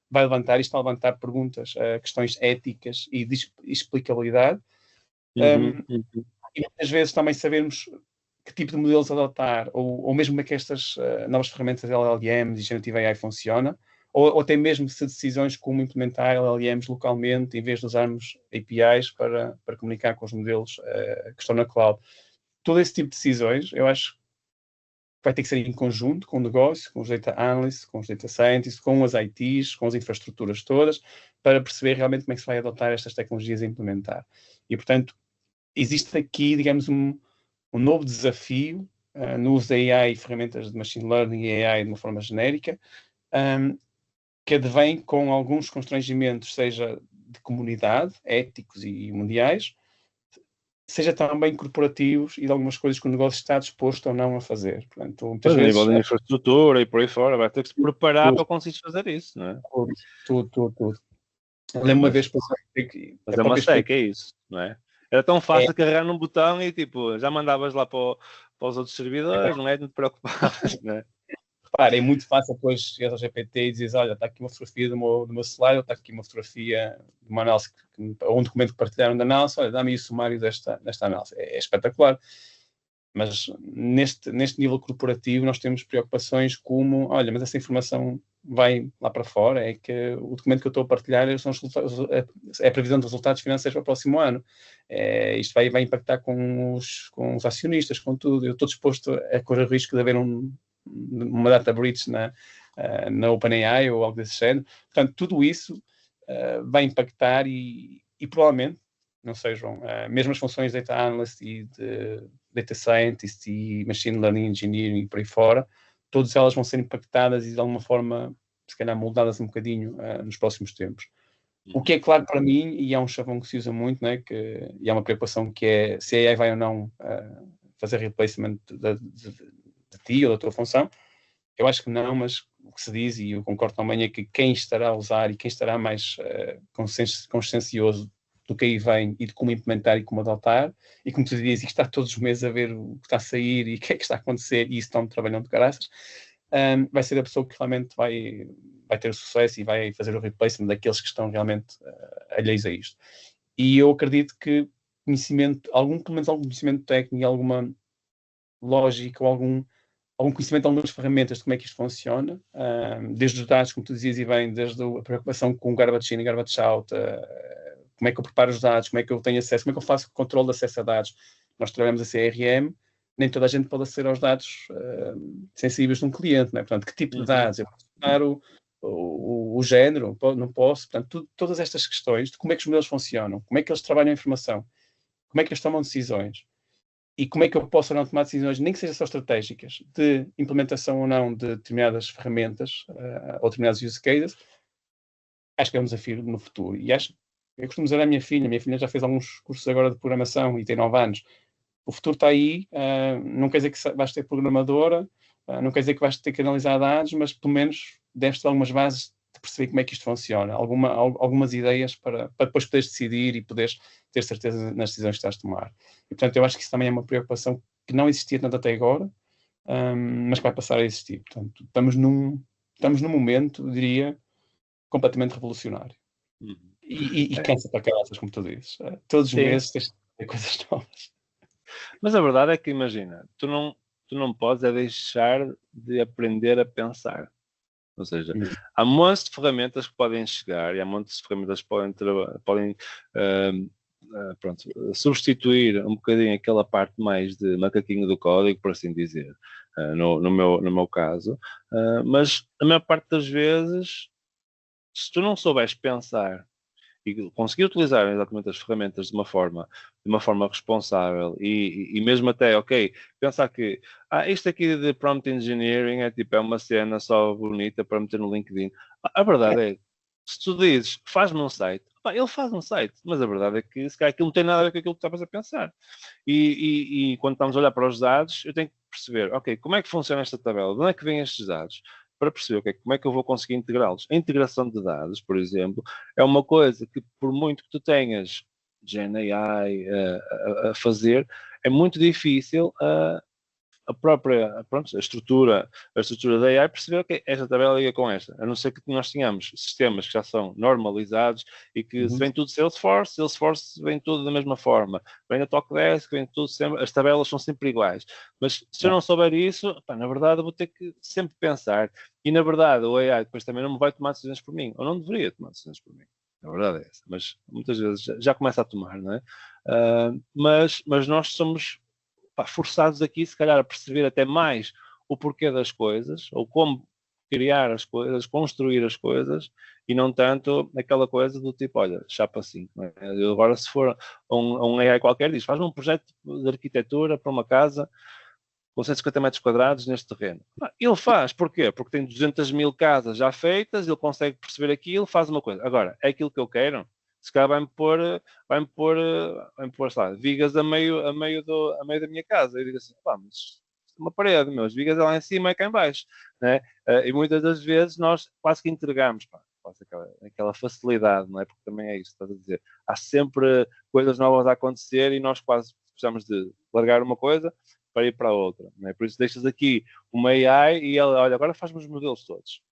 vai levantar perguntas, questões éticas e de explicabilidade. E muitas vezes também sabermos que tipo de modelos adotar, ou mesmo como é que estas novas ferramentas LLMs e Generative AI funcionam, ou até mesmo se decisões como implementar LLMs localmente em vez de usarmos APIs para comunicar com os modelos que estão na cloud. Todo esse tipo de decisões, eu acho que vai ter que ser em conjunto com o negócio, com os data analysts, com os data scientists, com as ITs, com as infraestruturas todas, para perceber realmente como é que se vai adotar estas tecnologias a implementar. E, portanto, existe aqui, digamos, um novo desafio no uso da AI e ferramentas de machine learning e AI de uma forma genérica, que advém com alguns constrangimentos, seja de comunidade, éticos e mundiais, seja também corporativos e de algumas coisas que o negócio está disposto ou não a fazer. Portanto, muitas vezes, a nível de infraestrutura e por aí fora, vai ter que se preparar para conseguir fazer isso, não é? Tudo. Eu lembro uma vez... Mas é uma seca, é isso, não é? Era tão fácil carregar num botão e tipo, já mandavas lá para os outros servidores, não é? Não te preocupavas, não é? Repara, é muito fácil depois ir ao GPT e dizes, olha, está aqui uma fotografia do meu celular, ou está aqui uma fotografia de uma análise, ou um documento que partilharam da análise, olha, dá-me aí o sumário desta análise. É espetacular. Mas neste nível corporativo nós temos preocupações como, olha, mas essa informação vai lá para fora, é que o documento que eu estou a partilhar é a previsão de resultados financeiros para o próximo ano. Isto vai impactar com os acionistas, com tudo. Eu estou disposto a correr o risco de haver uma data breach na OpenAI ou algo desse género. Portanto, tudo isso vai impactar e provavelmente, não sei, João, mesmo as funções de Data Analyst e de Data Scientist e Machine Learning Engineering e por aí fora, todas elas vão ser impactadas e de alguma forma, se calhar, moldadas um bocadinho nos próximos tempos. O que é claro para mim, e é um chavão que se usa muito, né, e é uma preocupação que é se a AI vai ou não fazer replacement de ti ou da tua função. Eu acho que não, mas o que se diz, e eu concordo também, é que quem estará a usar e quem estará mais consciencioso do que aí vem e de como implementar e como adotar, e como tu dizias, e que está todos os meses a ver o que está a sair e o que é que está a acontecer, e isso estão trabalhando de caraças, vai ser a pessoa que realmente vai ter o sucesso e vai fazer o replacement daqueles que estão realmente alheios a isto. E eu acredito que conhecimento, pelo menos algum conhecimento técnico, alguma lógica ou algum conhecimento de algumas ferramentas de como é que isto funciona, desde os dados, como tu dizias, e bem, desde a preocupação com garbage in e garbage out, como é que eu preparo os dados, como é que eu tenho acesso, como é que eu faço o controle de acesso a dados. Nós trabalhamos a CRM, nem toda a gente pode aceder aos dados sensíveis de um cliente, não é? Portanto, que tipo de dados? Eu posso dar o género? Não posso? Portanto, todas estas questões de como é que os modelos funcionam, como é que eles trabalham a informação, como é que eles tomam decisões, e como é que eu posso ou não tomar decisões, nem que sejam só estratégicas, de implementação ou não de determinadas ferramentas ou determinados use cases, acho que é um desafio no futuro. E eu costumo dizer à minha filha já fez alguns cursos agora de programação e tem 9 anos, o futuro está aí, não quer dizer que vais ter programadora, não quer dizer que vais ter que analisar dados, mas pelo menos deves ter algumas bases de perceber como é que isto funciona, algumas ideias para depois poderes decidir e poderes ter certeza nas decisões que estás a tomar. E, portanto, eu acho que isso também é uma preocupação que não existia tanto até agora, mas que vai passar a existir. Portanto, estamos num momento, eu diria, completamente revolucionário. E cansa para caraças, como tu dizes. Todos os meses tens de ter coisas novas. Mas a verdade é que, imagina, tu não podes deixar de aprender a pensar. Ou seja, há montes de ferramentas que podem chegar e há montes de ferramentas que podem substituir um bocadinho aquela parte mais de macaquinho do código, por assim dizer, no meu caso. Mas a maior parte das vezes, se tu não souberes pensar e conseguir utilizar exatamente as ferramentas de uma forma responsável e mesmo até, pensar que isto aqui de prompt engineering é uma cena só bonita para meter no LinkedIn. A verdade é, se tu dizes, faz-me um site, ele faz um site, mas a verdade é que se calhar aquilo não tem nada a ver com aquilo que estavas a pensar. E quando estamos a olhar para os dados, eu tenho que perceber, como é que funciona esta tabela? De onde é que vêm estes dados? Para perceber como é que eu vou conseguir integrá-los. A integração de dados, por exemplo, é uma coisa que, por muito que tu tenhas Gen AI a fazer, é muito difícil a própria, pronto, a estrutura da AI percebeu que esta tabela liga com esta, a não ser que nós tenhamos sistemas que já são normalizados e que se vem tudo Salesforce vem tudo da mesma forma, vem da Talkdesk, vem tudo sempre, as tabelas são sempre iguais, mas se eu não souber isso, pá, na verdade eu vou ter que sempre pensar, e na verdade o AI depois também não me vai tomar decisões por mim, ou não deveria tomar decisões por mim. A verdade é essa, mas muitas vezes já começa a tomar, não é? Mas nós somos forçados aqui, se calhar, a perceber até mais o porquê das coisas, ou como criar as coisas, construir as coisas, e não tanto aquela coisa do tipo, olha, chapa 5. Não é? Eu agora, se for um AI qualquer, diz, faz-me um projeto de arquitetura para uma casa com 150 metros quadrados neste terreno. Ele faz, porquê? Porque tem 200 mil casas já feitas, ele consegue perceber aquilo, faz uma coisa. Agora, é aquilo que eu quero? Se calhar vai-me pôr, sei lá, vigas a meio da minha casa. Eu digo assim, pá, mas uma parede, meus vigas é lá em cima e cá em baixo. Né? E muitas das vezes nós quase que entregamos, pá, quase aquela facilidade, não é? Porque também é isso que estás a dizer. Há sempre coisas novas a acontecer e nós quase precisamos de largar uma coisa para ir para a outra. Não é? Por isso deixas aqui uma AI e ela, olha, agora faz-me os modelos todos.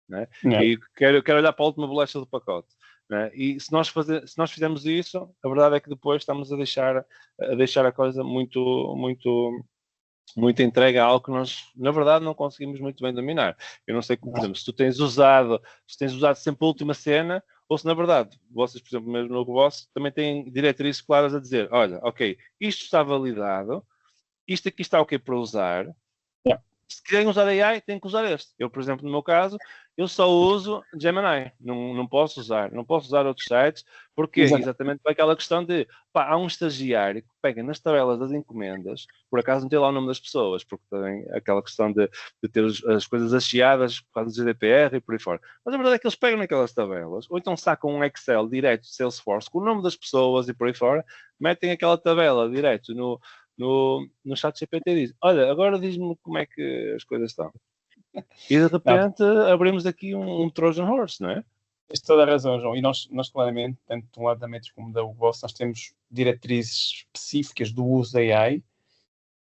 Não é? E quero olhar para a última bolacha do pacote. Né? E se nós fizermos isso, a verdade é que depois estamos a deixar a coisa muito entregue a algo que nós, na verdade, não conseguimos muito bem dominar. Eu não sei, por exemplo, se tens usado sempre a última cena, ou se, na verdade, vocês, por exemplo, mesmo no vosso, também têm diretrizes claras a dizer, olha, ok, isto está validado, isto aqui está ok para usar, se quiserem usar AI, têm que usar este. Eu, por exemplo, no meu caso, eu só uso Gemini. Não posso usar outros sites, porque exatamente para aquela questão de, pá, há um estagiário que pega nas tabelas das encomendas, por acaso não tem lá o nome das pessoas, porque tem aquela questão de ter as coisas acheadas por causa do GDPR e por aí fora. Mas a verdade é que eles pegam naquelas tabelas, ou então sacam um Excel direto de Salesforce com o nome das pessoas e por aí fora, metem aquela tabela direto no chat GPT diz, olha, agora diz-me como é que as coisas estão. E de repente abrimos aqui um Trojan Horse, não é? Tens toda a razão, João. E nós claramente, tanto do lado da Metis como da UVOS, nós temos diretrizes específicas do uso da AI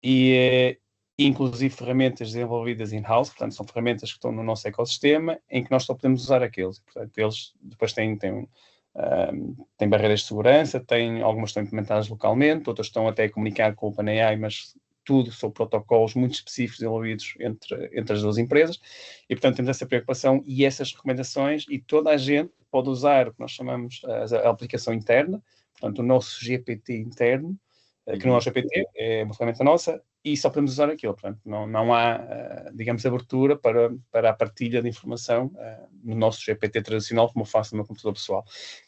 e inclusive ferramentas desenvolvidas in-house, portanto são ferramentas que estão no nosso ecossistema em que nós só podemos usar aqueles. Portanto, eles depois têm barreiras de segurança, algumas estão implementadas localmente, outras estão até a comunicar com o OpenAI, mas tudo sob protocolos muito específicos desenvolvidos entre as duas empresas, e portanto temos essa preocupação e essas recomendações, e toda a gente pode usar o que nós chamamos a aplicação interna, portanto o nosso GPT interno, que não é o GPT, é uma ferramenta nossa, e só podemos usar aquilo, portanto não há, digamos, abertura para a partilha de informação no nosso GPT tradicional, como eu faço no meu computador pessoal.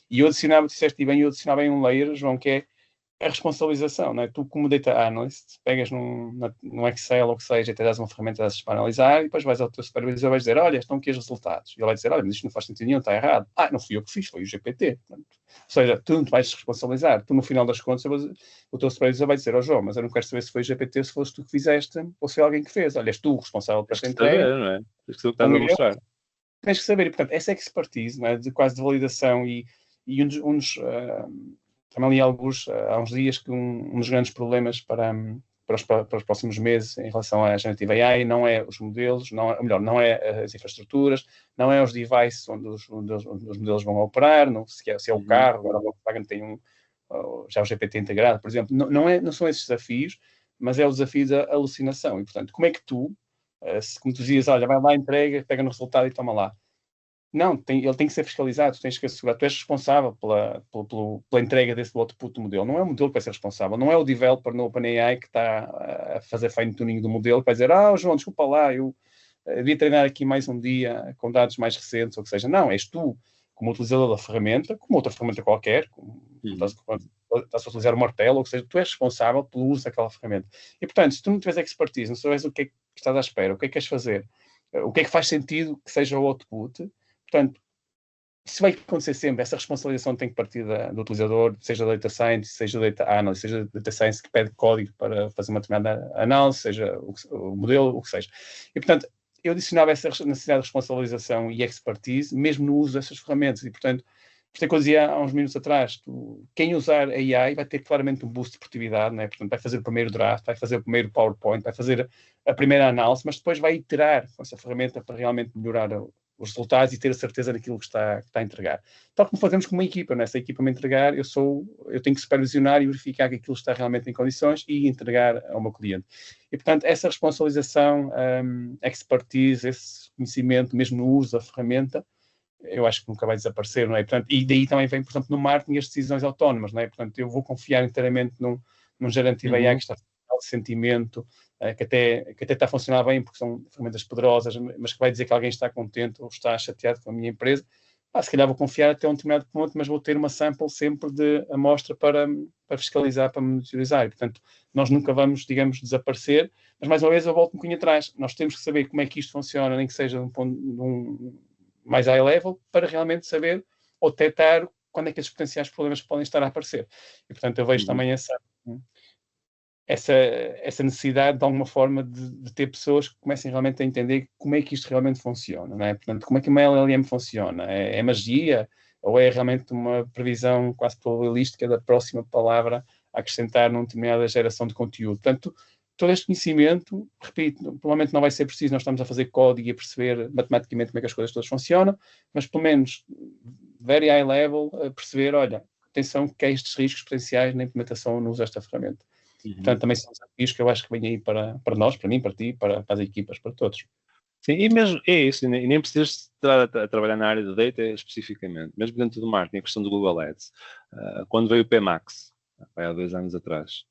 E eu adicionava um layer, João, que é a responsabilização, não é? Tu, como data analyst, pegas num Excel ou o que seja e te dás uma ferramenta dessas para analisar e depois vais ao teu supervisor e vais dizer, olha, estão aqui os resultados. E ele vai dizer, olha, mas isto não faz sentido nenhum, está errado. Não fui eu que fiz, foi o GPT. Portanto, ou seja, tu não te vais responsabilizar. Tu, no final das contas, o teu supervisor vai dizer, João, mas eu não quero saber se foi o GPT, se foste tu que fizeste ou se foi alguém que fez. Olha, és tu o responsável por esta entrega. Não é? Tens que estás a mostrar. Tens que saber. E, portanto, essa expertise, não é? Quase de validação e também li há uns dias que um dos grandes problemas para os próximos meses em relação à Generative AI não é os modelos, não é as infraestruturas, não é os devices onde os modelos vão operar, se é o carro, agora o Volkswagen tem já o GPT integrado, por exemplo. Não são esses desafios, mas é o desafio da alucinação. E, portanto, como é que tu, como tu dizias, olha, vai lá, entrega, pega no resultado e toma lá. Não, ele tem que ser fiscalizado, tens que assegurar, tu és responsável pela entrega desse output do modelo, não é o modelo que vai ser responsável, não é o developer no OpenAI que está a fazer fine-tuning do modelo, que vai dizer, João, desculpa lá, eu devia treinar aqui mais um dia com dados mais recentes, ou que seja, não, és tu, como utilizador da ferramenta, como outra ferramenta qualquer, como estás a utilizar o martelo, ou seja, tu és responsável pelo uso daquela ferramenta. E, portanto, se tu não tiveres expertise, não sabes o que é que estás à espera, o que é que queres fazer, o que é que faz sentido que seja o output. Portanto, isso vai acontecer sempre. Essa responsabilização tem que partir do utilizador, seja data science, seja data analyst, seja data science que pede código para fazer uma determinada análise, seja o modelo, o que seja. E, portanto, eu adicionava essa necessidade de responsabilização e expertise, mesmo no uso dessas ferramentas. E, portanto, Isto é que eu dizia há uns minutos atrás, quem usar AI vai ter claramente um boost de produtividade, né? Portanto, vai fazer o primeiro draft, vai fazer o primeiro PowerPoint, vai fazer a primeira análise, mas depois vai iterar com essa ferramenta para realmente melhorar os resultados e ter a certeza daquilo que está a entregar. Tal como fazemos com uma equipa, né? Se a equipa me entregar, eu tenho que supervisionar e verificar que aquilo está realmente em condições e entregar ao meu cliente. E, portanto, essa responsabilização, expertise, esse conhecimento, mesmo no uso da ferramenta, eu acho que nunca vai desaparecer, não é? Portanto, e daí também vem, por exemplo, no marketing as decisões autónomas, não é? Portanto, eu vou confiar inteiramente num gerente de AI que está a fazer sentimento, que até está a funcionar bem porque são ferramentas poderosas, mas que vai dizer que alguém está contente ou está chateado com a minha empresa. Se calhar vou confiar até um determinado ponto, mas vou ter uma sample sempre de amostra para fiscalizar, para monitorizar. E, portanto, nós nunca vamos, digamos, desaparecer, mas mais uma vez eu volto um bocadinho atrás. Nós temos que saber como é que isto funciona, nem que seja mais high level, para realmente saber ou detectar quando é que esses potenciais problemas podem estar a aparecer. E, portanto, eu vejo também essa necessidade, de alguma forma, de ter pessoas que comecem realmente a entender como é que isto realmente funciona, não é? Portanto, como é que uma LLM funciona? É magia? Ou é realmente uma previsão quase probabilística da próxima palavra a acrescentar numa determinada geração de conteúdo? Portanto, todo este conhecimento, repito, provavelmente não vai ser preciso, nós estamos a fazer código e a perceber matematicamente como é que as coisas todas funcionam, mas pelo menos, very high level, a perceber, olha, atenção que há estes riscos potenciais na implementação ou no uso desta ferramenta. Portanto, também são desafios que eu acho que vêm aí para nós, para mim, para ti, para as equipas, para todos. Sim, e mesmo é isso, e nem precisas estar a trabalhar na área de data especificamente, mesmo dentro do marketing, a questão do Google Ads. Quando veio o PMax, há 2 anos atrás,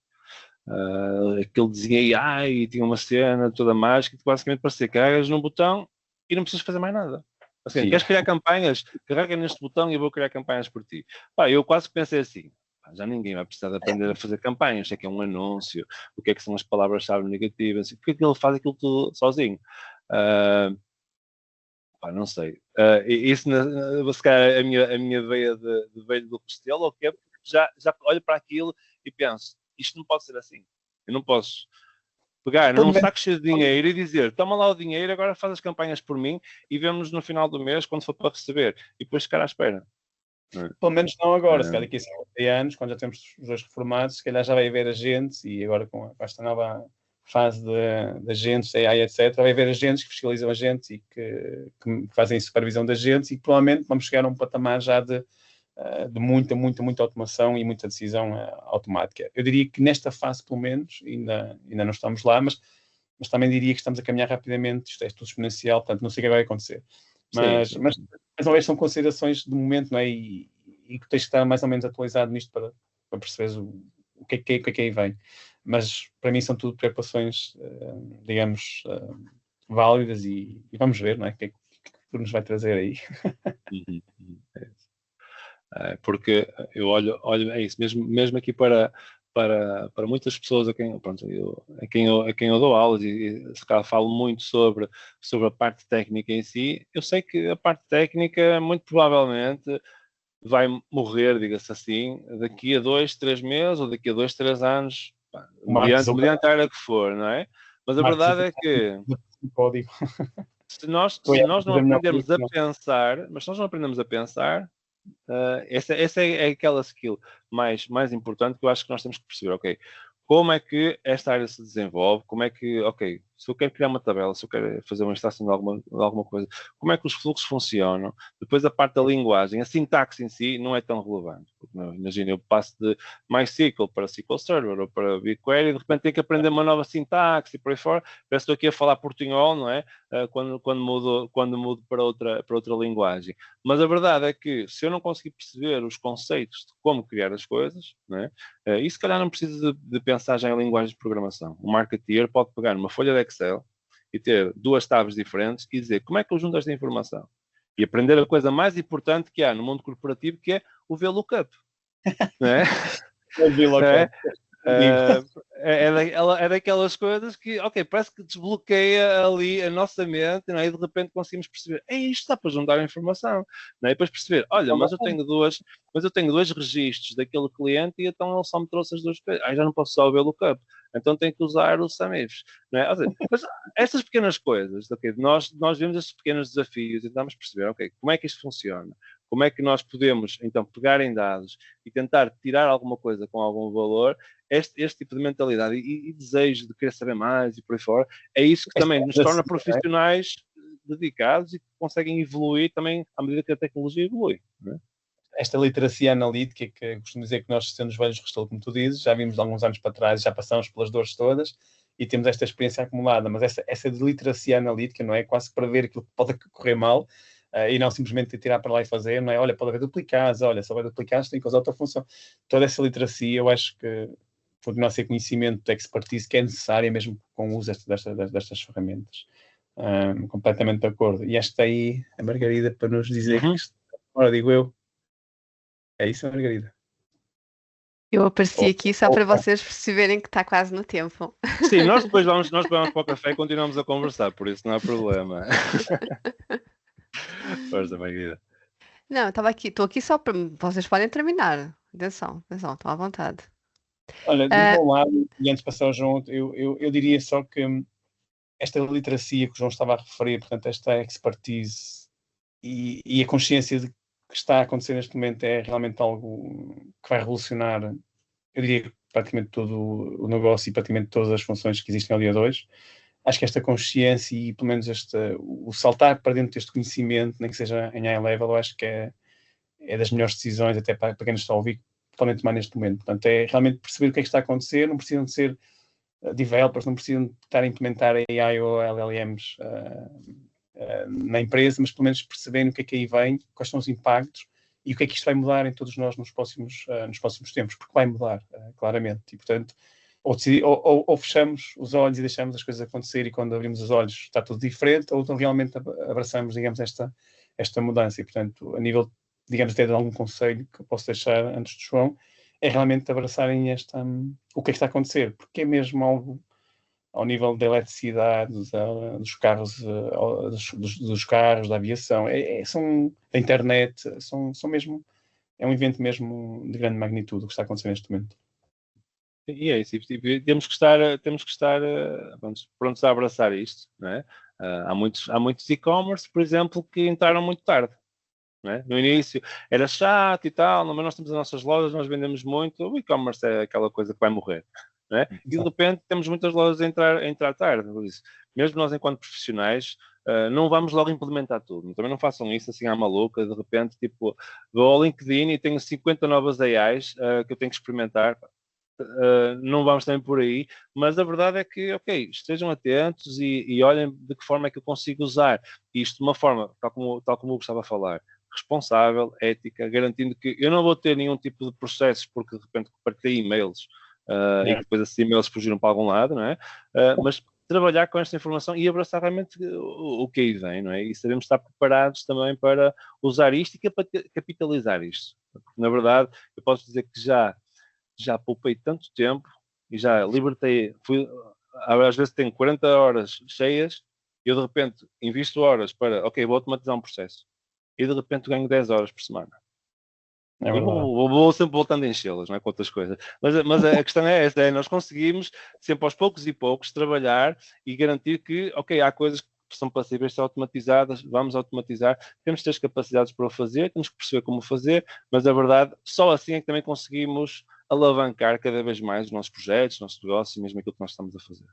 aquele dizia AI e tinha uma cena toda mágica que basicamente parecia que carregas num botão e não precisas fazer mais nada. Assim, queres criar campanhas? Carrega neste botão e eu vou criar campanhas por ti. Eu quase pensei assim, já ninguém vai precisar de aprender a fazer campanhas, sei que é um anúncio, o que é que são as palavras-chave negativas, porque é que ele faz aquilo tudo sozinho. Não sei. Isso, se calhar, a minha veia de velho do Restelo, ou que já olho para aquilo e penso, isto não pode ser assim. Eu não posso pegar num saco cheio de dinheiro e dizer, toma lá o dinheiro, agora faz as campanhas por mim e vemos no final do mês, quando for para receber, e depois ficar à espera. Pelo menos não agora, se calhar daqui a 50 anos, quando já temos os dois reformados, se calhar já vai haver agentes, e agora com esta nova fase de agentes, AI, etc., vai haver agentes que fiscalizam agentes e que fazem supervisão de agentes, e provavelmente vamos chegar a um patamar já de muita automação e muita decisão automática. Eu diria que nesta fase, pelo menos, ainda não estamos lá, mas também diria que estamos a caminhar rapidamente, isto é tudo exponencial, portanto não sei o que vai acontecer. Mas uma vez são considerações de momento, não é? E que tens que estar mais ou menos atualizado nisto para perceberes o que é que aí vem. Mas para mim são tudo preocupações, digamos, válidas e vamos ver, não é? O que é que nos vai trazer aí. Porque eu olho, é isso, mesmo aqui para muitas pessoas a quem eu dou aulas e se calhar falo muito sobre a parte técnica em si, eu sei que a parte técnica muito provavelmente vai morrer, diga-se assim, daqui a 2, 3 meses ou daqui a 2, 3 anos, mediante a área que for, não é? Mas a verdade é que se nós não aprendemos a pensar, mas se nós não aprendemos a pensar, essa é aquela skill mais importante que eu acho que nós temos que perceber, ok, como é que esta área se desenvolve, como é que, ok, se eu quero criar uma tabela, se eu quero fazer uma extração de alguma coisa, como é que os fluxos funcionam, depois a parte da linguagem, a sintaxe em si não é tão relevante, porque imagina, eu passo de MySQL para SQL Server ou para BigQuery e de repente tenho que aprender uma nova sintaxe e por aí fora, parece que estou aqui a falar portunhol, não é? Quando mudo para outra linguagem. Mas a verdade é que se eu não conseguir perceber os conceitos de como criar as coisas, não é? E se calhar não precisa de pensar já em linguagens de programação. O marketeer pode pegar numa folha de Excel e ter 2 tabs diferentes e dizer como é que eu junto esta informação. E aprender a coisa mais importante que há no mundo corporativo, que é o VLOOKUP. Não é? É daquelas coisas que, ok, parece que desbloqueia ali a nossa mente, não é? E de repente conseguimos perceber, isto dá para juntar a informação, não é? E depois perceber, olha, mas eu tenho dois registros daquele cliente e então ele só me trouxe as 2 coisas. Já não posso só ver o lookup, então tenho que usar o SUMIFs, não é? Ou seja, mas essas pequenas coisas, ok, nós vemos estes pequenos desafios e tentamos perceber, ok, como é que isto funciona? como é que nós podemos, então, pegar em dados e tentar tirar alguma coisa com algum valor, este tipo de mentalidade e desejo de querer saber mais e por aí fora, é isso que também nos torna profissionais dedicados e que conseguem evoluir também à medida que a tecnologia evolui. Não é? Esta literacia analítica, que costumo dizer que nós, sendo os velhos restelo, como tu dizes, já vimos alguns anos para trás, já passamos pelas dores todas e temos esta experiência acumulada, mas essa de literacia analítica, não é? Quase para ver aquilo que pode correr mal e não simplesmente tirar para lá e fazer, não é? Olha, pode haver duplicados, olha, se houver duplicados tem que usar outra função. Toda essa literacia, eu acho que continua a ser conhecimento de expertise que é necessária mesmo com o uso destas ferramentas. Completamente de acordo. E esta aí, a Margarida, para nos dizer que agora digo eu. É isso, Margarida? Eu apareci aqui só para vocês perceberem que está quase no tempo. Sim, nós depois vamos para o café e continuamos a conversar, por isso não há problema. Força, Margarida. Não, estou aqui só para... Vocês podem terminar. Atenção, estão à vontade. Olha, do meu lado, e antes de passar ao João, eu diria só que esta literacia que o João estava a referir, portanto, esta expertise e a consciência de que está a acontecer neste momento é realmente algo que vai revolucionar, eu diria, praticamente todo o negócio e praticamente todas as funções que existem ao dia de hoje. Acho que esta consciência e pelo menos o saltar para dentro deste conhecimento, nem que seja em high level, eu acho que é das melhores decisões até para quem nos está a ouvir, que podem tomar neste momento. Portanto, é realmente perceber o que é que está a acontecer, não precisam de ser developers, não precisam de estar a implementar AI ou LLMs na empresa, mas pelo menos perceberem o que é que aí vem, quais são os impactos e o que é que isto vai mudar em todos nós nos próximos tempos, porque vai mudar, claramente. E, portanto, ou fechamos os olhos e deixamos as coisas acontecer e quando abrimos os olhos está tudo diferente, ou então realmente abraçamos, digamos, esta mudança. E, portanto, a nível, digamos, até de algum conselho que eu posso deixar antes do João, é realmente abraçarem o que é que está a acontecer, porque é mesmo algo ao nível da eletricidade, dos carros, dos carros, da aviação, da internet, são mesmo, é um evento mesmo de grande magnitude o que está a acontecer neste momento. E é isso, temos que estar prontos a abraçar isto, não é? Há muitos e-commerce, por exemplo, que entraram muito tarde. Não é? No início era chato e tal, mas nós temos as nossas lojas, nós vendemos muito, o e-commerce é aquela coisa que vai morrer. Não é? E de repente temos muitas lojas a entrar tarde. Por isso, mesmo nós, enquanto profissionais, não vamos logo implementar tudo. Também não façam isso assim à maluca, de repente, tipo, vou ao LinkedIn e tenho 50 novas AIs que eu tenho que experimentar. Não vamos também por aí, mas a verdade é que, ok, estejam atentos e olhem de que forma é que eu consigo usar isto de uma forma, tal como o Hugo estava a falar, responsável, ética, garantindo que eu não vou ter nenhum tipo de processos porque de repente partilhei e-mails e que depois esses e-mails fugiram para algum lado, não é? Mas trabalhar com esta informação e abraçar realmente o que aí vem, não é? E sabemos estar preparados também para usar isto e capitalizar isto. Porque, na verdade, eu posso dizer que já poupei tanto tempo e já libertei, às vezes tenho 40 horas cheias e eu de repente invisto horas para, ok, vou automatizar um processo e de repente ganho 10 horas por semana. É vou sempre voltando a enchê-las, não é? Com outras coisas. Mas a questão é essa, nós conseguimos sempre aos poucos e poucos trabalhar e garantir que, ok, há coisas que são passíveis de ser automatizadas, vamos automatizar, temos que ter as capacidades para o fazer, temos que perceber como fazer, mas a verdade, só assim é que também conseguimos alavancar cada vez mais os nossos projetos, os nossos negócios e mesmo aquilo que nós estamos a fazer.